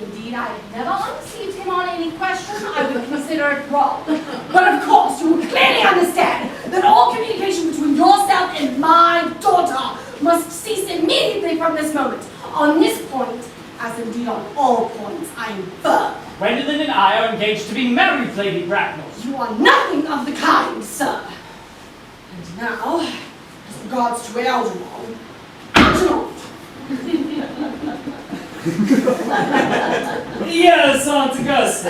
Indeed, I have never undeceived him on any question I would consider it wrong. But of course, you will clearly understand that all communication between yourself and my daughter must cease immediately from this moment. On this point, as indeed on all points, I am firm. Gwendolyn and I are engaged to be married, Lady Bracknell. You are nothing of the kind, sir. And now, as regards to Algernon. Algernon! Yes, Aunt Augusta.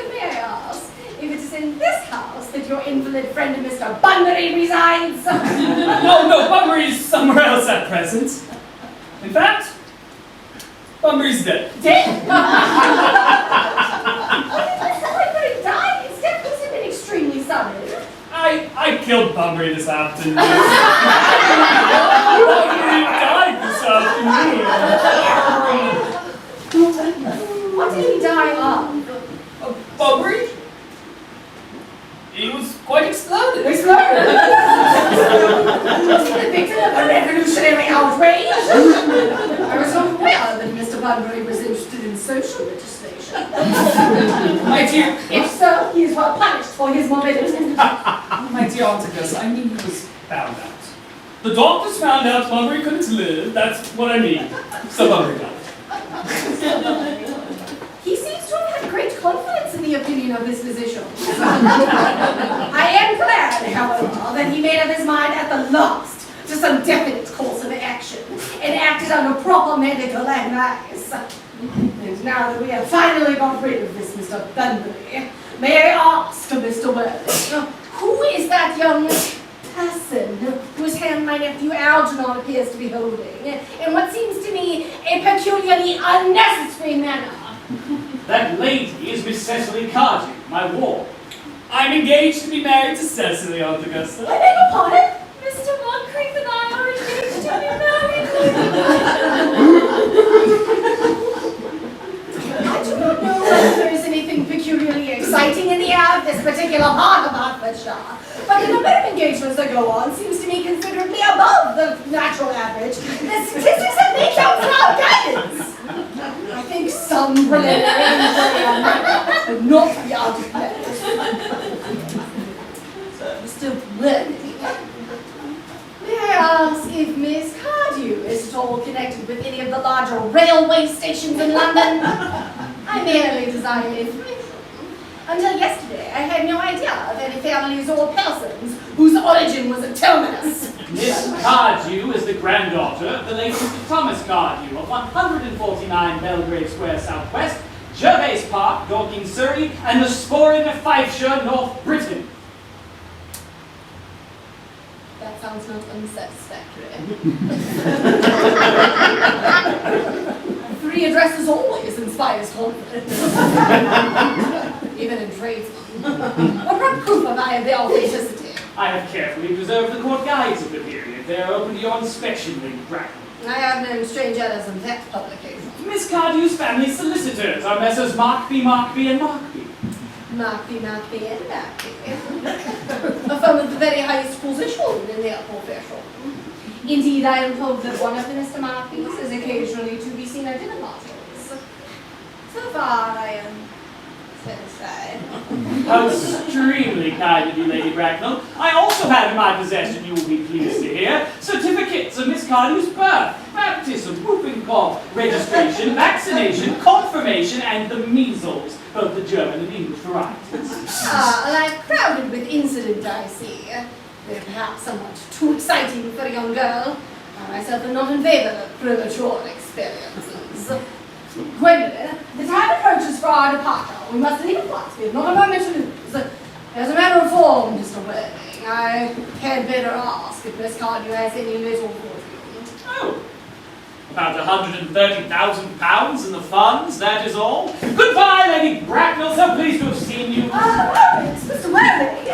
May I ask, if it is in this house that your invalid friend Mr. Bunbury resides? No, Bunbury's somewhere else at present. In fact, Bunbury's dead. Dead? Bunbury died? His death must have been extremely sudden. I killed Bunbury this afternoon. Bunbury died this afternoon. What did he die of? Bunbury? He was quite exploded. Exploded? Was he the victim of a revolutionary outrage? I was not aware that Mr. Bunbury was interested in social legislation. My dear, If so, he is well punished for his morbidity. my dear Aunt Augusta, I mean he was found out. The doctors found out Bunbury couldn't live, that's what I mean. So Bunbury died. He seems to have had great confidence in the opinion of his physicians. I am glad, however, that he made up his mind at the last to some definite course of action and acted under proper medical advice. And now that we have finally got rid of this Mr. Bunbury, may I ask Mr. Worthing, who is that young person whose hand my nephew Algernon appears to be holding in what seems to me a peculiarly unnecessary manner? That lady is Miss Cecily Cardew, my ward. I'm engaged to be married to Cecily, Aunt Augusta. I beg your pardon? Mr. Moncrief and I are engaged to be married. I do not know whether there is anything peculiarly exciting in the air of this particular part of Hertfordshire, but the number of engagements that go on seems to me considerably above the natural average, the statistics have me count for our guidance. I think some preliminary inquiry on that would not be out of place. Mr. Worthing, may I ask if Miss Cardew is at all connected with any of the larger railway stations in London? I merely desire information. Until yesterday, I had no idea of any families or persons whose origin was a terminus. Miss Cardew is the granddaughter of the late Mr. Thomas Cardew of 149 Belgrave Square Southwest, Gervais Park, Dorking, Surrey, and the Sporring of Fifeshire, North Britain. That sounds not unsatisfactory. 3 addresses always inspires confidence. Even in tradesmen. What proof have I of their authenticity? I have carefully preserved the court guides of the period. They are open to your inspection, Lady Bracknell. I have known strange errors in that publication. Miss Cardew's family solicitors are Messrs. Markby, Markby, and Markby. Markby, and Markby. A firm of the very highest position in their profession. Indeed, I am told that one of the Mr. Markbys is occasionally to be seen at dinner parties. So far, I am satisfied. How extremely kind of you, Lady Bracknell. I also have in my possession, you will be pleased to hear, certificates of Miss Cardew's birth, baptism, whooping cough, registration, vaccination, confirmation, and the measles, both the German and English varieties. A life crowded with incident, I see. They're perhaps somewhat too exciting for a young girl. I myself am not in favor of premature experiences. Gwendolyn, the time approaches for our departure. We must leave at once. We have not a moment to lose. As a matter of form, Mr. Worthing, I had better ask if Miss Cardew has any little fortune. Oh, about £130,000 in the funds, that is all. Goodbye, Lady Bracknell, so pleased to have seen you. It's Mr. Worthing.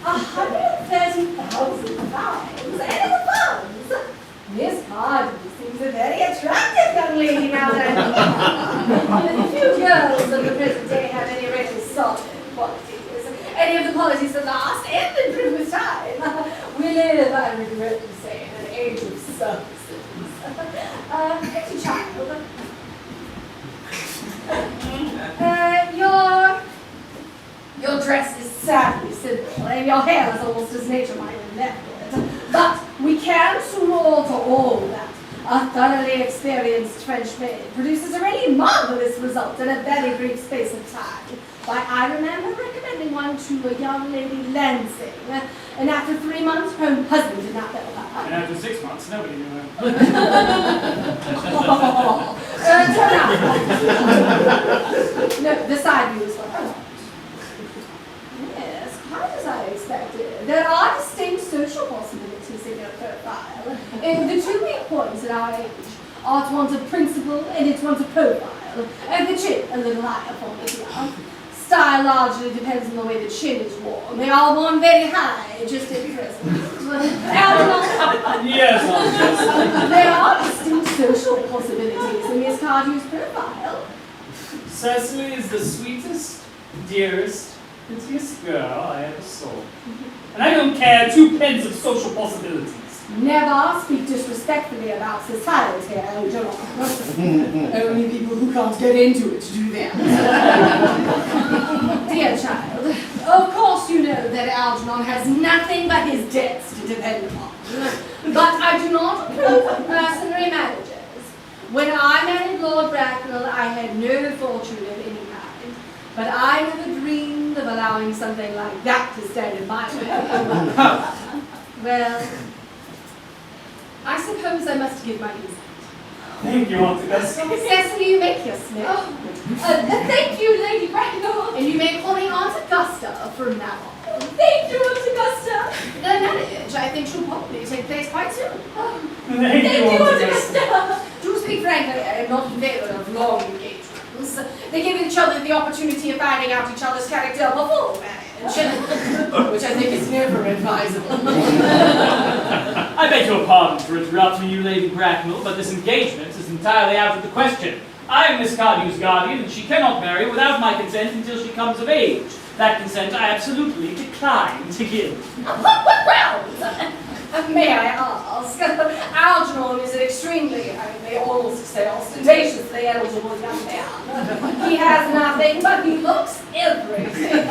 £130,000 and in the funds. Miss Cardew seems a very attractive young lady now that I think. Few girls of the present day have any really solid qualities. Any of the qualities that last and improve with time. We live, I regret to say, in an age of services. Pretty child. Your dress is sadly simple, and your hair is almost as nature-minded and immaculate. But we can soon alter all that. A thoroughly experienced French maid produces a really marvelous result in a very brief space of time. Why, I remember recommending one to a young lady Lansing, and after 3 months, her husband did not know her. And after 6 months, nobody knew her. Turn out. No, the side view is what I want. Yes, quite as I expected. There are distinct social possibilities in your profile. And the 2 main points at our age are to want of principle and it's want of profile. And the chin a little higher for me here. Style largely depends on the way the chin is worn. They are worn very high, just at present. Yes, there are distinct social possibilities in Miss Cardew's profile. Cecily is the sweetest, dearest, prettiest girl I ever saw. And I don't care 2 pence of social possibilities. Never speak disrespectfully about society, Algernon. Only people who can't get into it do that. Dear child, of course you know that Algernon has nothing but his debts to depend upon. But I do not approve of mercenary marriages. When I married Lord Bracknell, I had no fortune of any kind. But I never dreamed of allowing something like that to stand in my way. Well, I suppose I must give my insight. Thank you, Aunt Augusta. Cecily, you may kiss me. Thank you, Lady Bracknell. And you may call me Aunt Augusta from now on. Thank you, Aunt Augusta. The marriage, I think, should probably take place quite soon. Thank you, Aunt Augusta. To speak frankly, I am not in favor of long engagements. They give each other the opportunity of finding out each other's character before marriage, which I think is never advisable. I beg your pardon for interrupting you, Lady Bracknell, but this engagement is entirely out of the question. I am Miss Cardew's guardian, and she cannot marry without my consent until she comes of age. That consent I absolutely decline to give. What grounds? May I ask, Algernon is an extremely, I may almost say ostentatiously eligible young man. He has nothing, but he looks everything.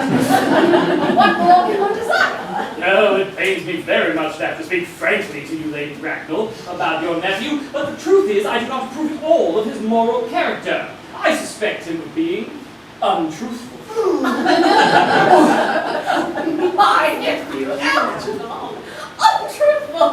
What more can one desire? Oh, it pains me very much to have to speak frankly to you, Lady Bracknell, about your nephew, but the truth is I do not approve at all of his moral character. I suspect him of being untruthful. My nephew, Algernon. Untruthful.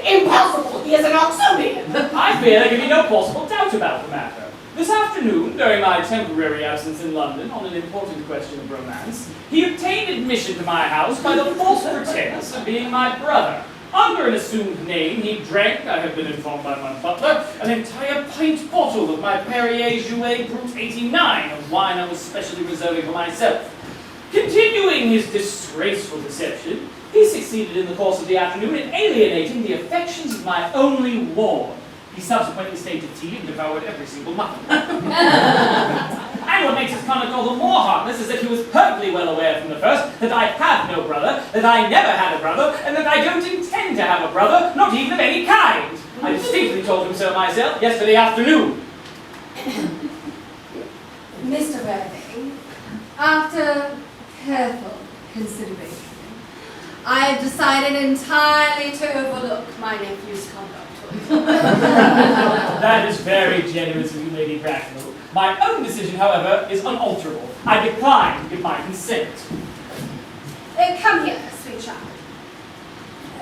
Impossible. He is an Oxonian. I fear there can be no possible doubt about the matter. This afternoon, during my temporary absence in London on an important question of romance, he obtained admission to my house by the false pretense of being my brother. Under an assumed name, he drank, I have been informed by my butler, an entire pint bottle of my Perrier Jouet Brut 89, of wine I was specially reserving for myself. Continuing his disgraceful deception, he succeeded in the course of the afternoon in alienating the affections of my only ward. He subsequently stayed to tea and devoured every single muffin. And what makes his conduct all the more heartless is that he was perfectly well aware from the first that I have no brother, that I never had a brother, and that I don't intend to have a brother, not even of any kind. I distinctly told him so myself yesterday afternoon. Mr. Worthing, after careful consideration, I have decided entirely to overlook my nephew's conduct. That is very generous of you, Lady Bracknell. My own decision, however, is unalterable. I decline to give my consent. Come here, sweet child.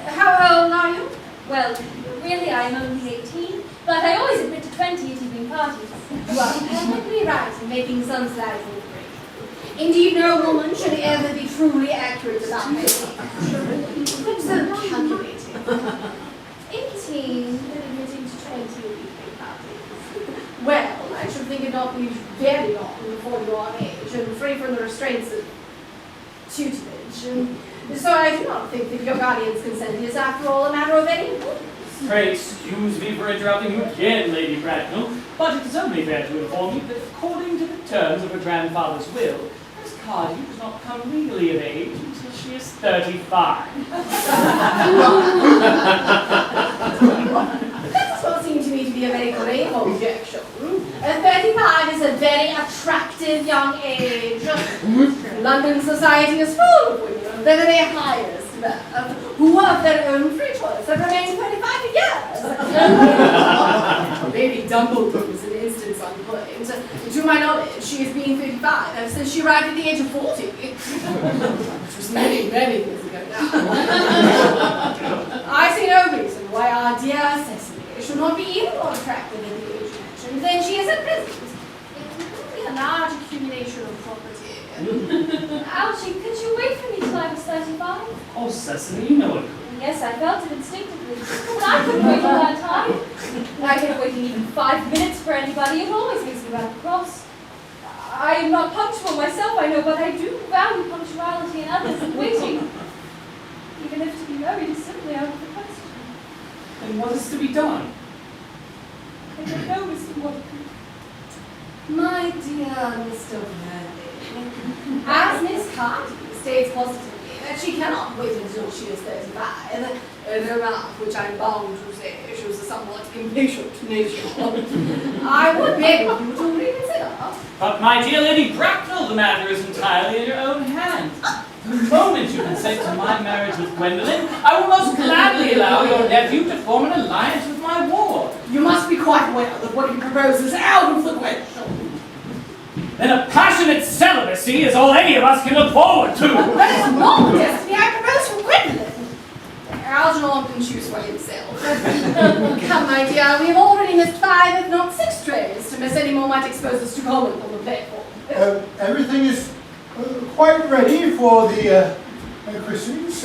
How old are you? Well, really I'm only 18, but I always admit to 20 at evening parties. You are perfectly right in making some slight alteration. Indeed, no woman should ever be truly accurate about her age. But so calculating. 18 and admitting to 20 at evening parties. Well, I should think it not be very long before you are of age and free from the restraints of tutelage. So I do not think that your guardian's consent is, after all, a matter of any importance. Pray excuse me for interrupting you again, Lady Bracknell, but it is only fair to inform you that according to the terms of her grandfather's will, Miss Cardew does not become legally of age until she is 35. That does not seem to me to be a very grave objection. 35 is a very attractive young age. London society is full of women of the very highest birth, who of their own free choice have remained 25 years. Lady Dumbledore is an instance on point. To my knowledge, she has been 35 ever since she arrived at the age of 40. Which was many, many years ago now. I see no reason why our dear Cecily should not be even more attractive in the age mentioned than she is at present. It would be a large accumulation of property. Ouchie, could you wait for me till I was 35? Oh, Cecily, you know it. Yes, I felt it instinctively. But I couldn't wait all that time. I kept waiting even 5 minutes for anybody. It always makes me rather cross. I am not punctual myself, I know, but I do value punctuality in others and waiting. Even if to be married is simply out of the question. Then what is to be done? I don't know, Mr. Waterloo. My dear Mr. Worthing, as Miss Cardew states positively that she cannot wait until she is 35, a remark which I'm bound to say shows a somewhat impatient nature, I would beg of you to reconsider. But my dear Lady Bracknell, the matter is entirely in your own hands. The moment you consent to my marriage with Gwendolen, I will most gladly allow your nephew to form an alliance with my ward. You must be quite aware that what he proposes is out of the question. Then a passionate celibacy is all any of us can look forward to. That is not the destiny I propose for Gwendolen. Algernon can choose for himself. Come, my dear, we have already missed 5, if not 6 trains. To miss any more might expose us to comment on the platform. Everything is quite ready for the christenings.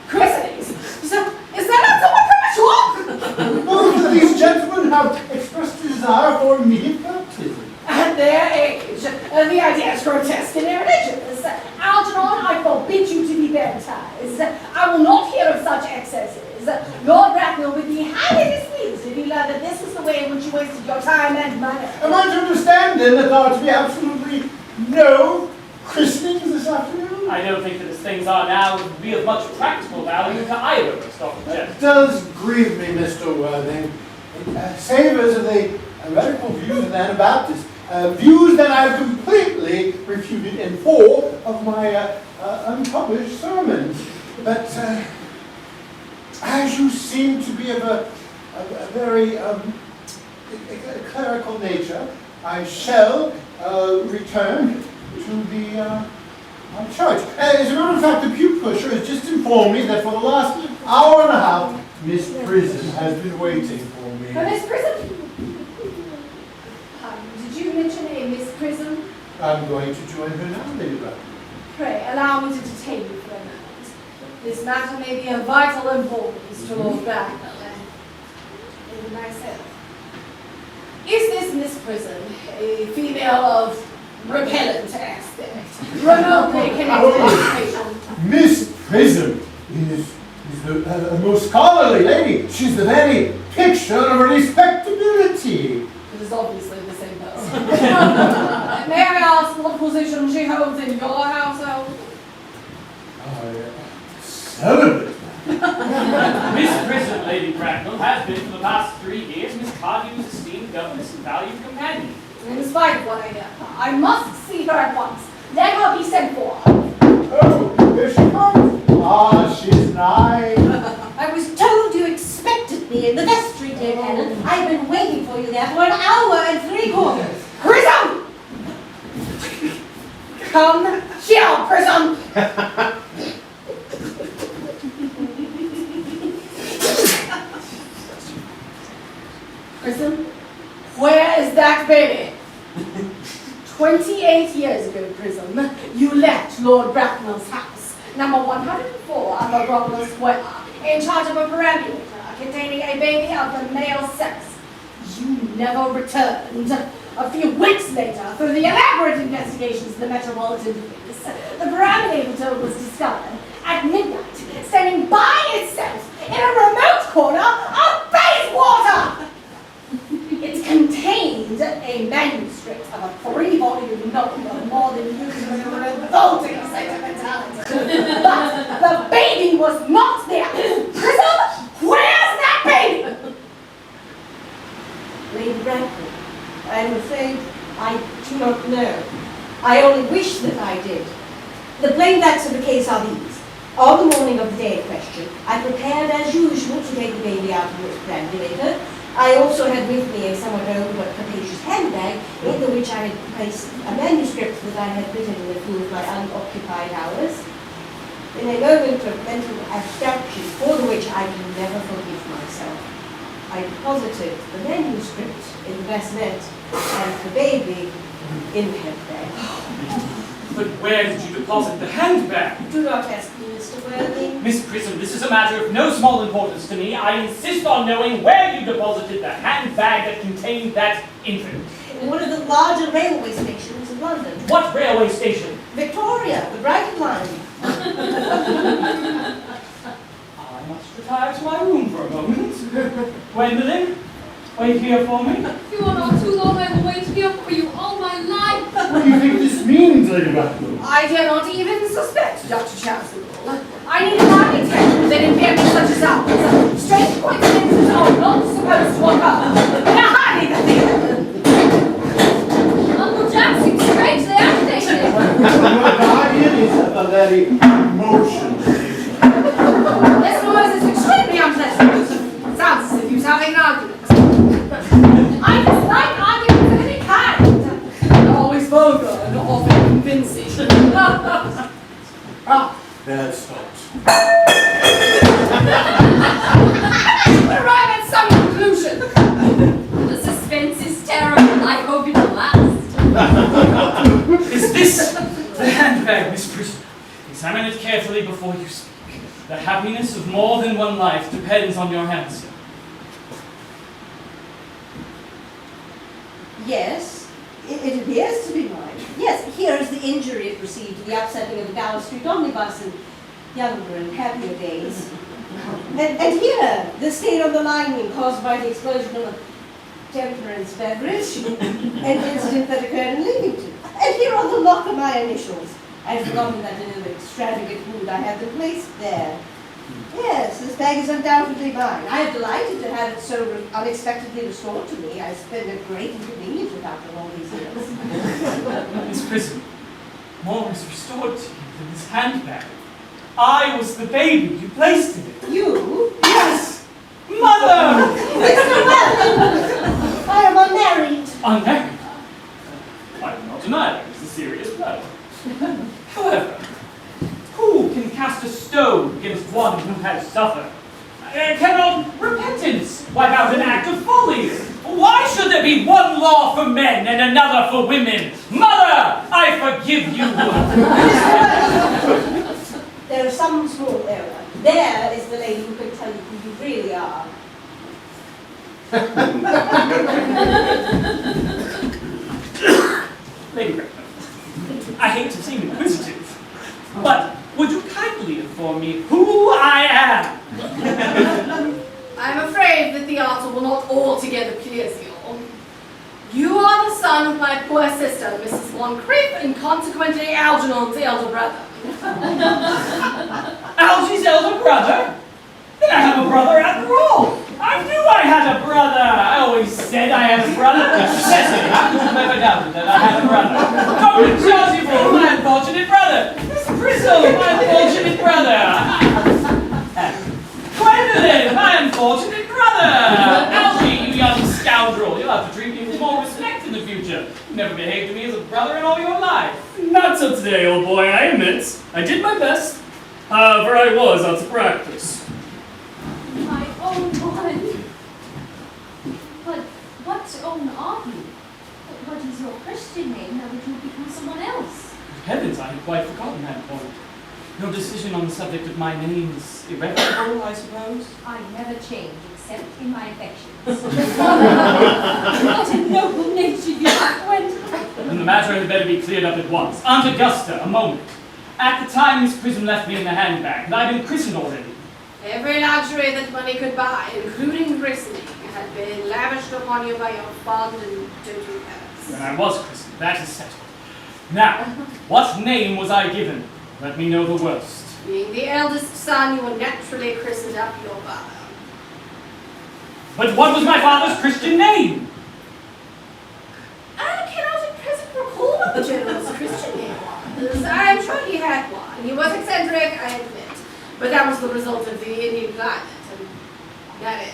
Christenings? So, is that not somewhat premature? Both of these gentlemen have expressed a desire for immediate baptism. At their age, the idea is grotesque and irreligious. Algernon, I forbid you to be baptized. I will not hear of such excesses. Lord Bracknell would be highly displeased if he learned that this was the way in which you wasted your time and money. Am I to understand then that there are to be absolutely no christenings this this afternoon? I don't think that as things are now, it would be of much practical value to either of us, Dr. It Jeffs. does grieve me, Mr. Worthing. It savors of the radical views of the Anabaptists, views that I've completely refuted in 4 of my unpublished sermons. But as you seem to be of a very clerical nature, I shall return to the church. As a matter of fact, the pew pusher has just informed me that for the last hour and a half, Miss Prison has been waiting for me. Miss Prism? Did you mention a Miss Prism? I'm going to join her now, Lady Black. Pray, allow me to detain you for a moment. This matter may be of vital importance to Lord Bracknell and myself. Is this Miss Prism a female of repellent aspect, remotely connected education? Miss Prism is a most scholarly lady. She's the very picture of respectability. It is obviously the same person. May I ask what position she holds in your household? Celibate. Miss Prison, Lady Bracknell, has been for the past 3 years Miss Cardew's esteemed governess and valued companion. In spite of what I hear, I must see her at once. Let her be sent for. Oh, here she comes. Ah, she's nice. I was told you expected me in the vestry, dear Helen. I've been waiting for you there for 1 hour and 3/4. Prism! Come here, Prism! Prism, where is that baby? 28 years ago, Prism, you left Lord Bracknell's house, number 104 on Grosvenor Square, in charge of a perambulator containing a baby of the male sex. You never returned. A few weeks later, through the elaborate investigations of the Metropolitan Police, the perambulator was discovered at midnight, standing by itself in a remote corner of Bayswater. It contained a manuscript of a 3-volume novel of more than usual revolting sentimentality. But the baby was not there. Prism, where's that baby? Lady Bracknell, I'm afraid I do not know. I only wish that I did. The plain facts of the case are these. On the morning of the day in question, I prepared as usual to take the baby out of the perambulator. I also had with me a somewhat old but capacious handbag, into which I had placed a manuscript that I had written in a few of my unoccupied hours. In a moment of mental abstraction, for which I can never forgive myself, I deposited the manuscript in the bassinet and the baby in the handbag. But where did you deposit the handbag? Do not ask me, Mr. Worthing. Miss Prism, this is a matter of no small importance to me. I insist on knowing where you deposited the handbag that contained that infant. In one of the larger railway stations in London. What railway station? Victoria, the Brighton line. I must retire to my room for a moment. Gwendolyn, wait here for me. You are not too long, I will wait here for you all my life. What do you think this means, Lady Bracknell? I dare not even suspect, Dr. Chasuble. I need an architect that impairment such as ours. Strange coincidences are not supposed to occur. In a hurry, the thing. Uncle Jack seems strangely agitated. Your guardian is of a very emotional nature. This noise is extremely unpleasant. Sounds as if he was having an argument. I dislike arguments of any kind. They're always vulgar and often convincing. That stops. Arrive at some conclusion. The suspense is terrible. I hope it will last. Is this the handbag, Miss Prism? Examine it carefully before you speak. The happiness of more than one life depends on your answer. Yes, it appears to be mine. Yes, here is the injury it received in the upsetting of the Gower Street omnibus in younger and happier days. And here, the stain on the lining caused by the explosion of a temperance beverage, an incident that occurred in Leamington. And here are the lock of my initials. I'd forgotten that in an extravagant mood I had them placed there. Yes, this bag is undoubtedly mine. I am delighted to have it so unexpectedly restored to me. I spend a great inconvenience without them all these years. Miss Prism, more is restored to you than this handbag. I was the baby you placed in it. You? Yes! Mother! Mr. Weldon! I am unmarried. Unmarried? I will not deny it was a serious blow. However, who can cast a stone against one who has suffered? Cannot repentance wipe out an act of folly? Why should there be one law for men and another for women? Mother, I forgive you. There is some small error. There is the lady who can tell you who you really are. Lady Redmond, I hate to seem inquisitive, but would you kindly inform me who I am? I'm afraid that the answer will not altogether please you. You are the son of my poor sister, Mrs. Moncrief, and consequently Algernon's elder brother. Algy's elder brother? Then I have a brother after all. I knew I had a brother. I always said I had a brother. Cecily, how could you have ever doubted that I had a brother? Dr. Chelsea, my unfortunate brother. Miss Prism, my unfortunate brother. Gwendolyn, my unfortunate brother. Algy, you young scoundrel. You'll have to treat me with more respect in the future. You never behaved to me as a brother in all your life. Not so today, old boy, I admit. I did my best. However, I was out of practice. My own one. But what own are you? What is your Christian name now that you've become someone else? Heavens, I had quite forgotten that point. Your decision on the subject of my name is irrevocable, I suppose? I never change except in my affections. What a noble nature you have, Gwendolyn. Then the matter had better be cleared up at once. Aunt Augusta, a moment. At the time Miss Prism left me in the handbag, and I'd been christened already. Every luxury that money could buy, including christening, had been lavished upon you by your fond and doting parents. When I was christened, that is settled. Now, what name was I given? Let me know the worst. Being the eldest son, you were naturally christened up your father. But what was my father's Christian name? I cannot at present recall what the general's Christian name was. I am sure he had one. He was eccentric, I admit. But that was the result of the Indian climate and marriage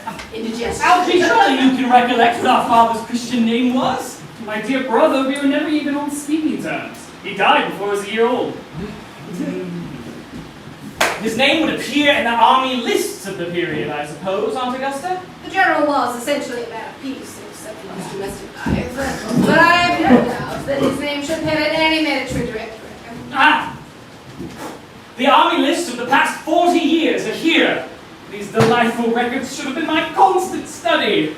and indigestion. Algy, surely you can recollect what our father's Christian name was? My dear brother, we were never even on speaking terms. He died before I was a year old. His name would appear in the army lists of the period, I suppose, Aunt Augusta? The general was essentially a man of peace, except in his domestic life. But I have no doubt that his name should appear in any military directory. Ah! The army lists of the past 40 years are here. These delightful records should have been my constant study.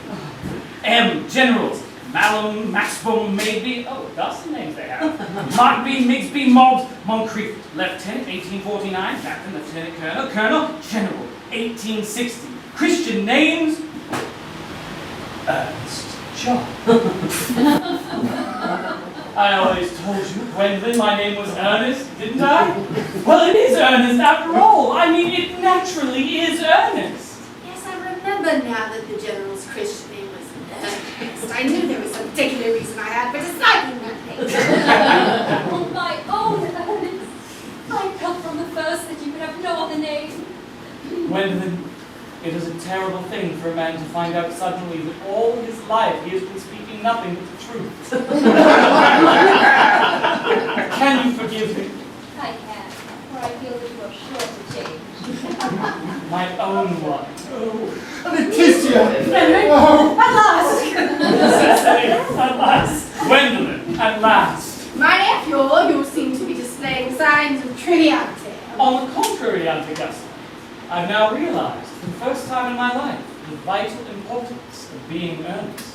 Generals. Malum, Maxwell, maybe. Oh, that's the names they have. Markby, Migsby, Mobbs, Moncrief, Lieutenant, 1849, Captain, Lieutenant Colonel, Colonel, General, 1860. Christian names, Ernest John. I always told you, Gwendolyn, my name was Ernest, didn't I? Well, it is Ernest after all. I mean, it naturally is Ernest. Yes, I remember now that the general's Christian name was Ernest. I knew there was some particular reason I had for disliking that name. On my own, Ernest. I felt from the first that you could have no other name. Gwendolyn, it is a terrible thing for a man to find out suddenly that all his life he has been speaking nothing but the truth. Can you forgive me? I can, for I feel that you are sure to change. My own one. Letitia! Henry, Oh. at last! Cecily, at last. Gwendolyn, at last. My nephew, you seem to be displaying signs of triviality. On the contrary, Aunt Augusta, I've now realized, for the first time in my life, the vital importance of being earnest.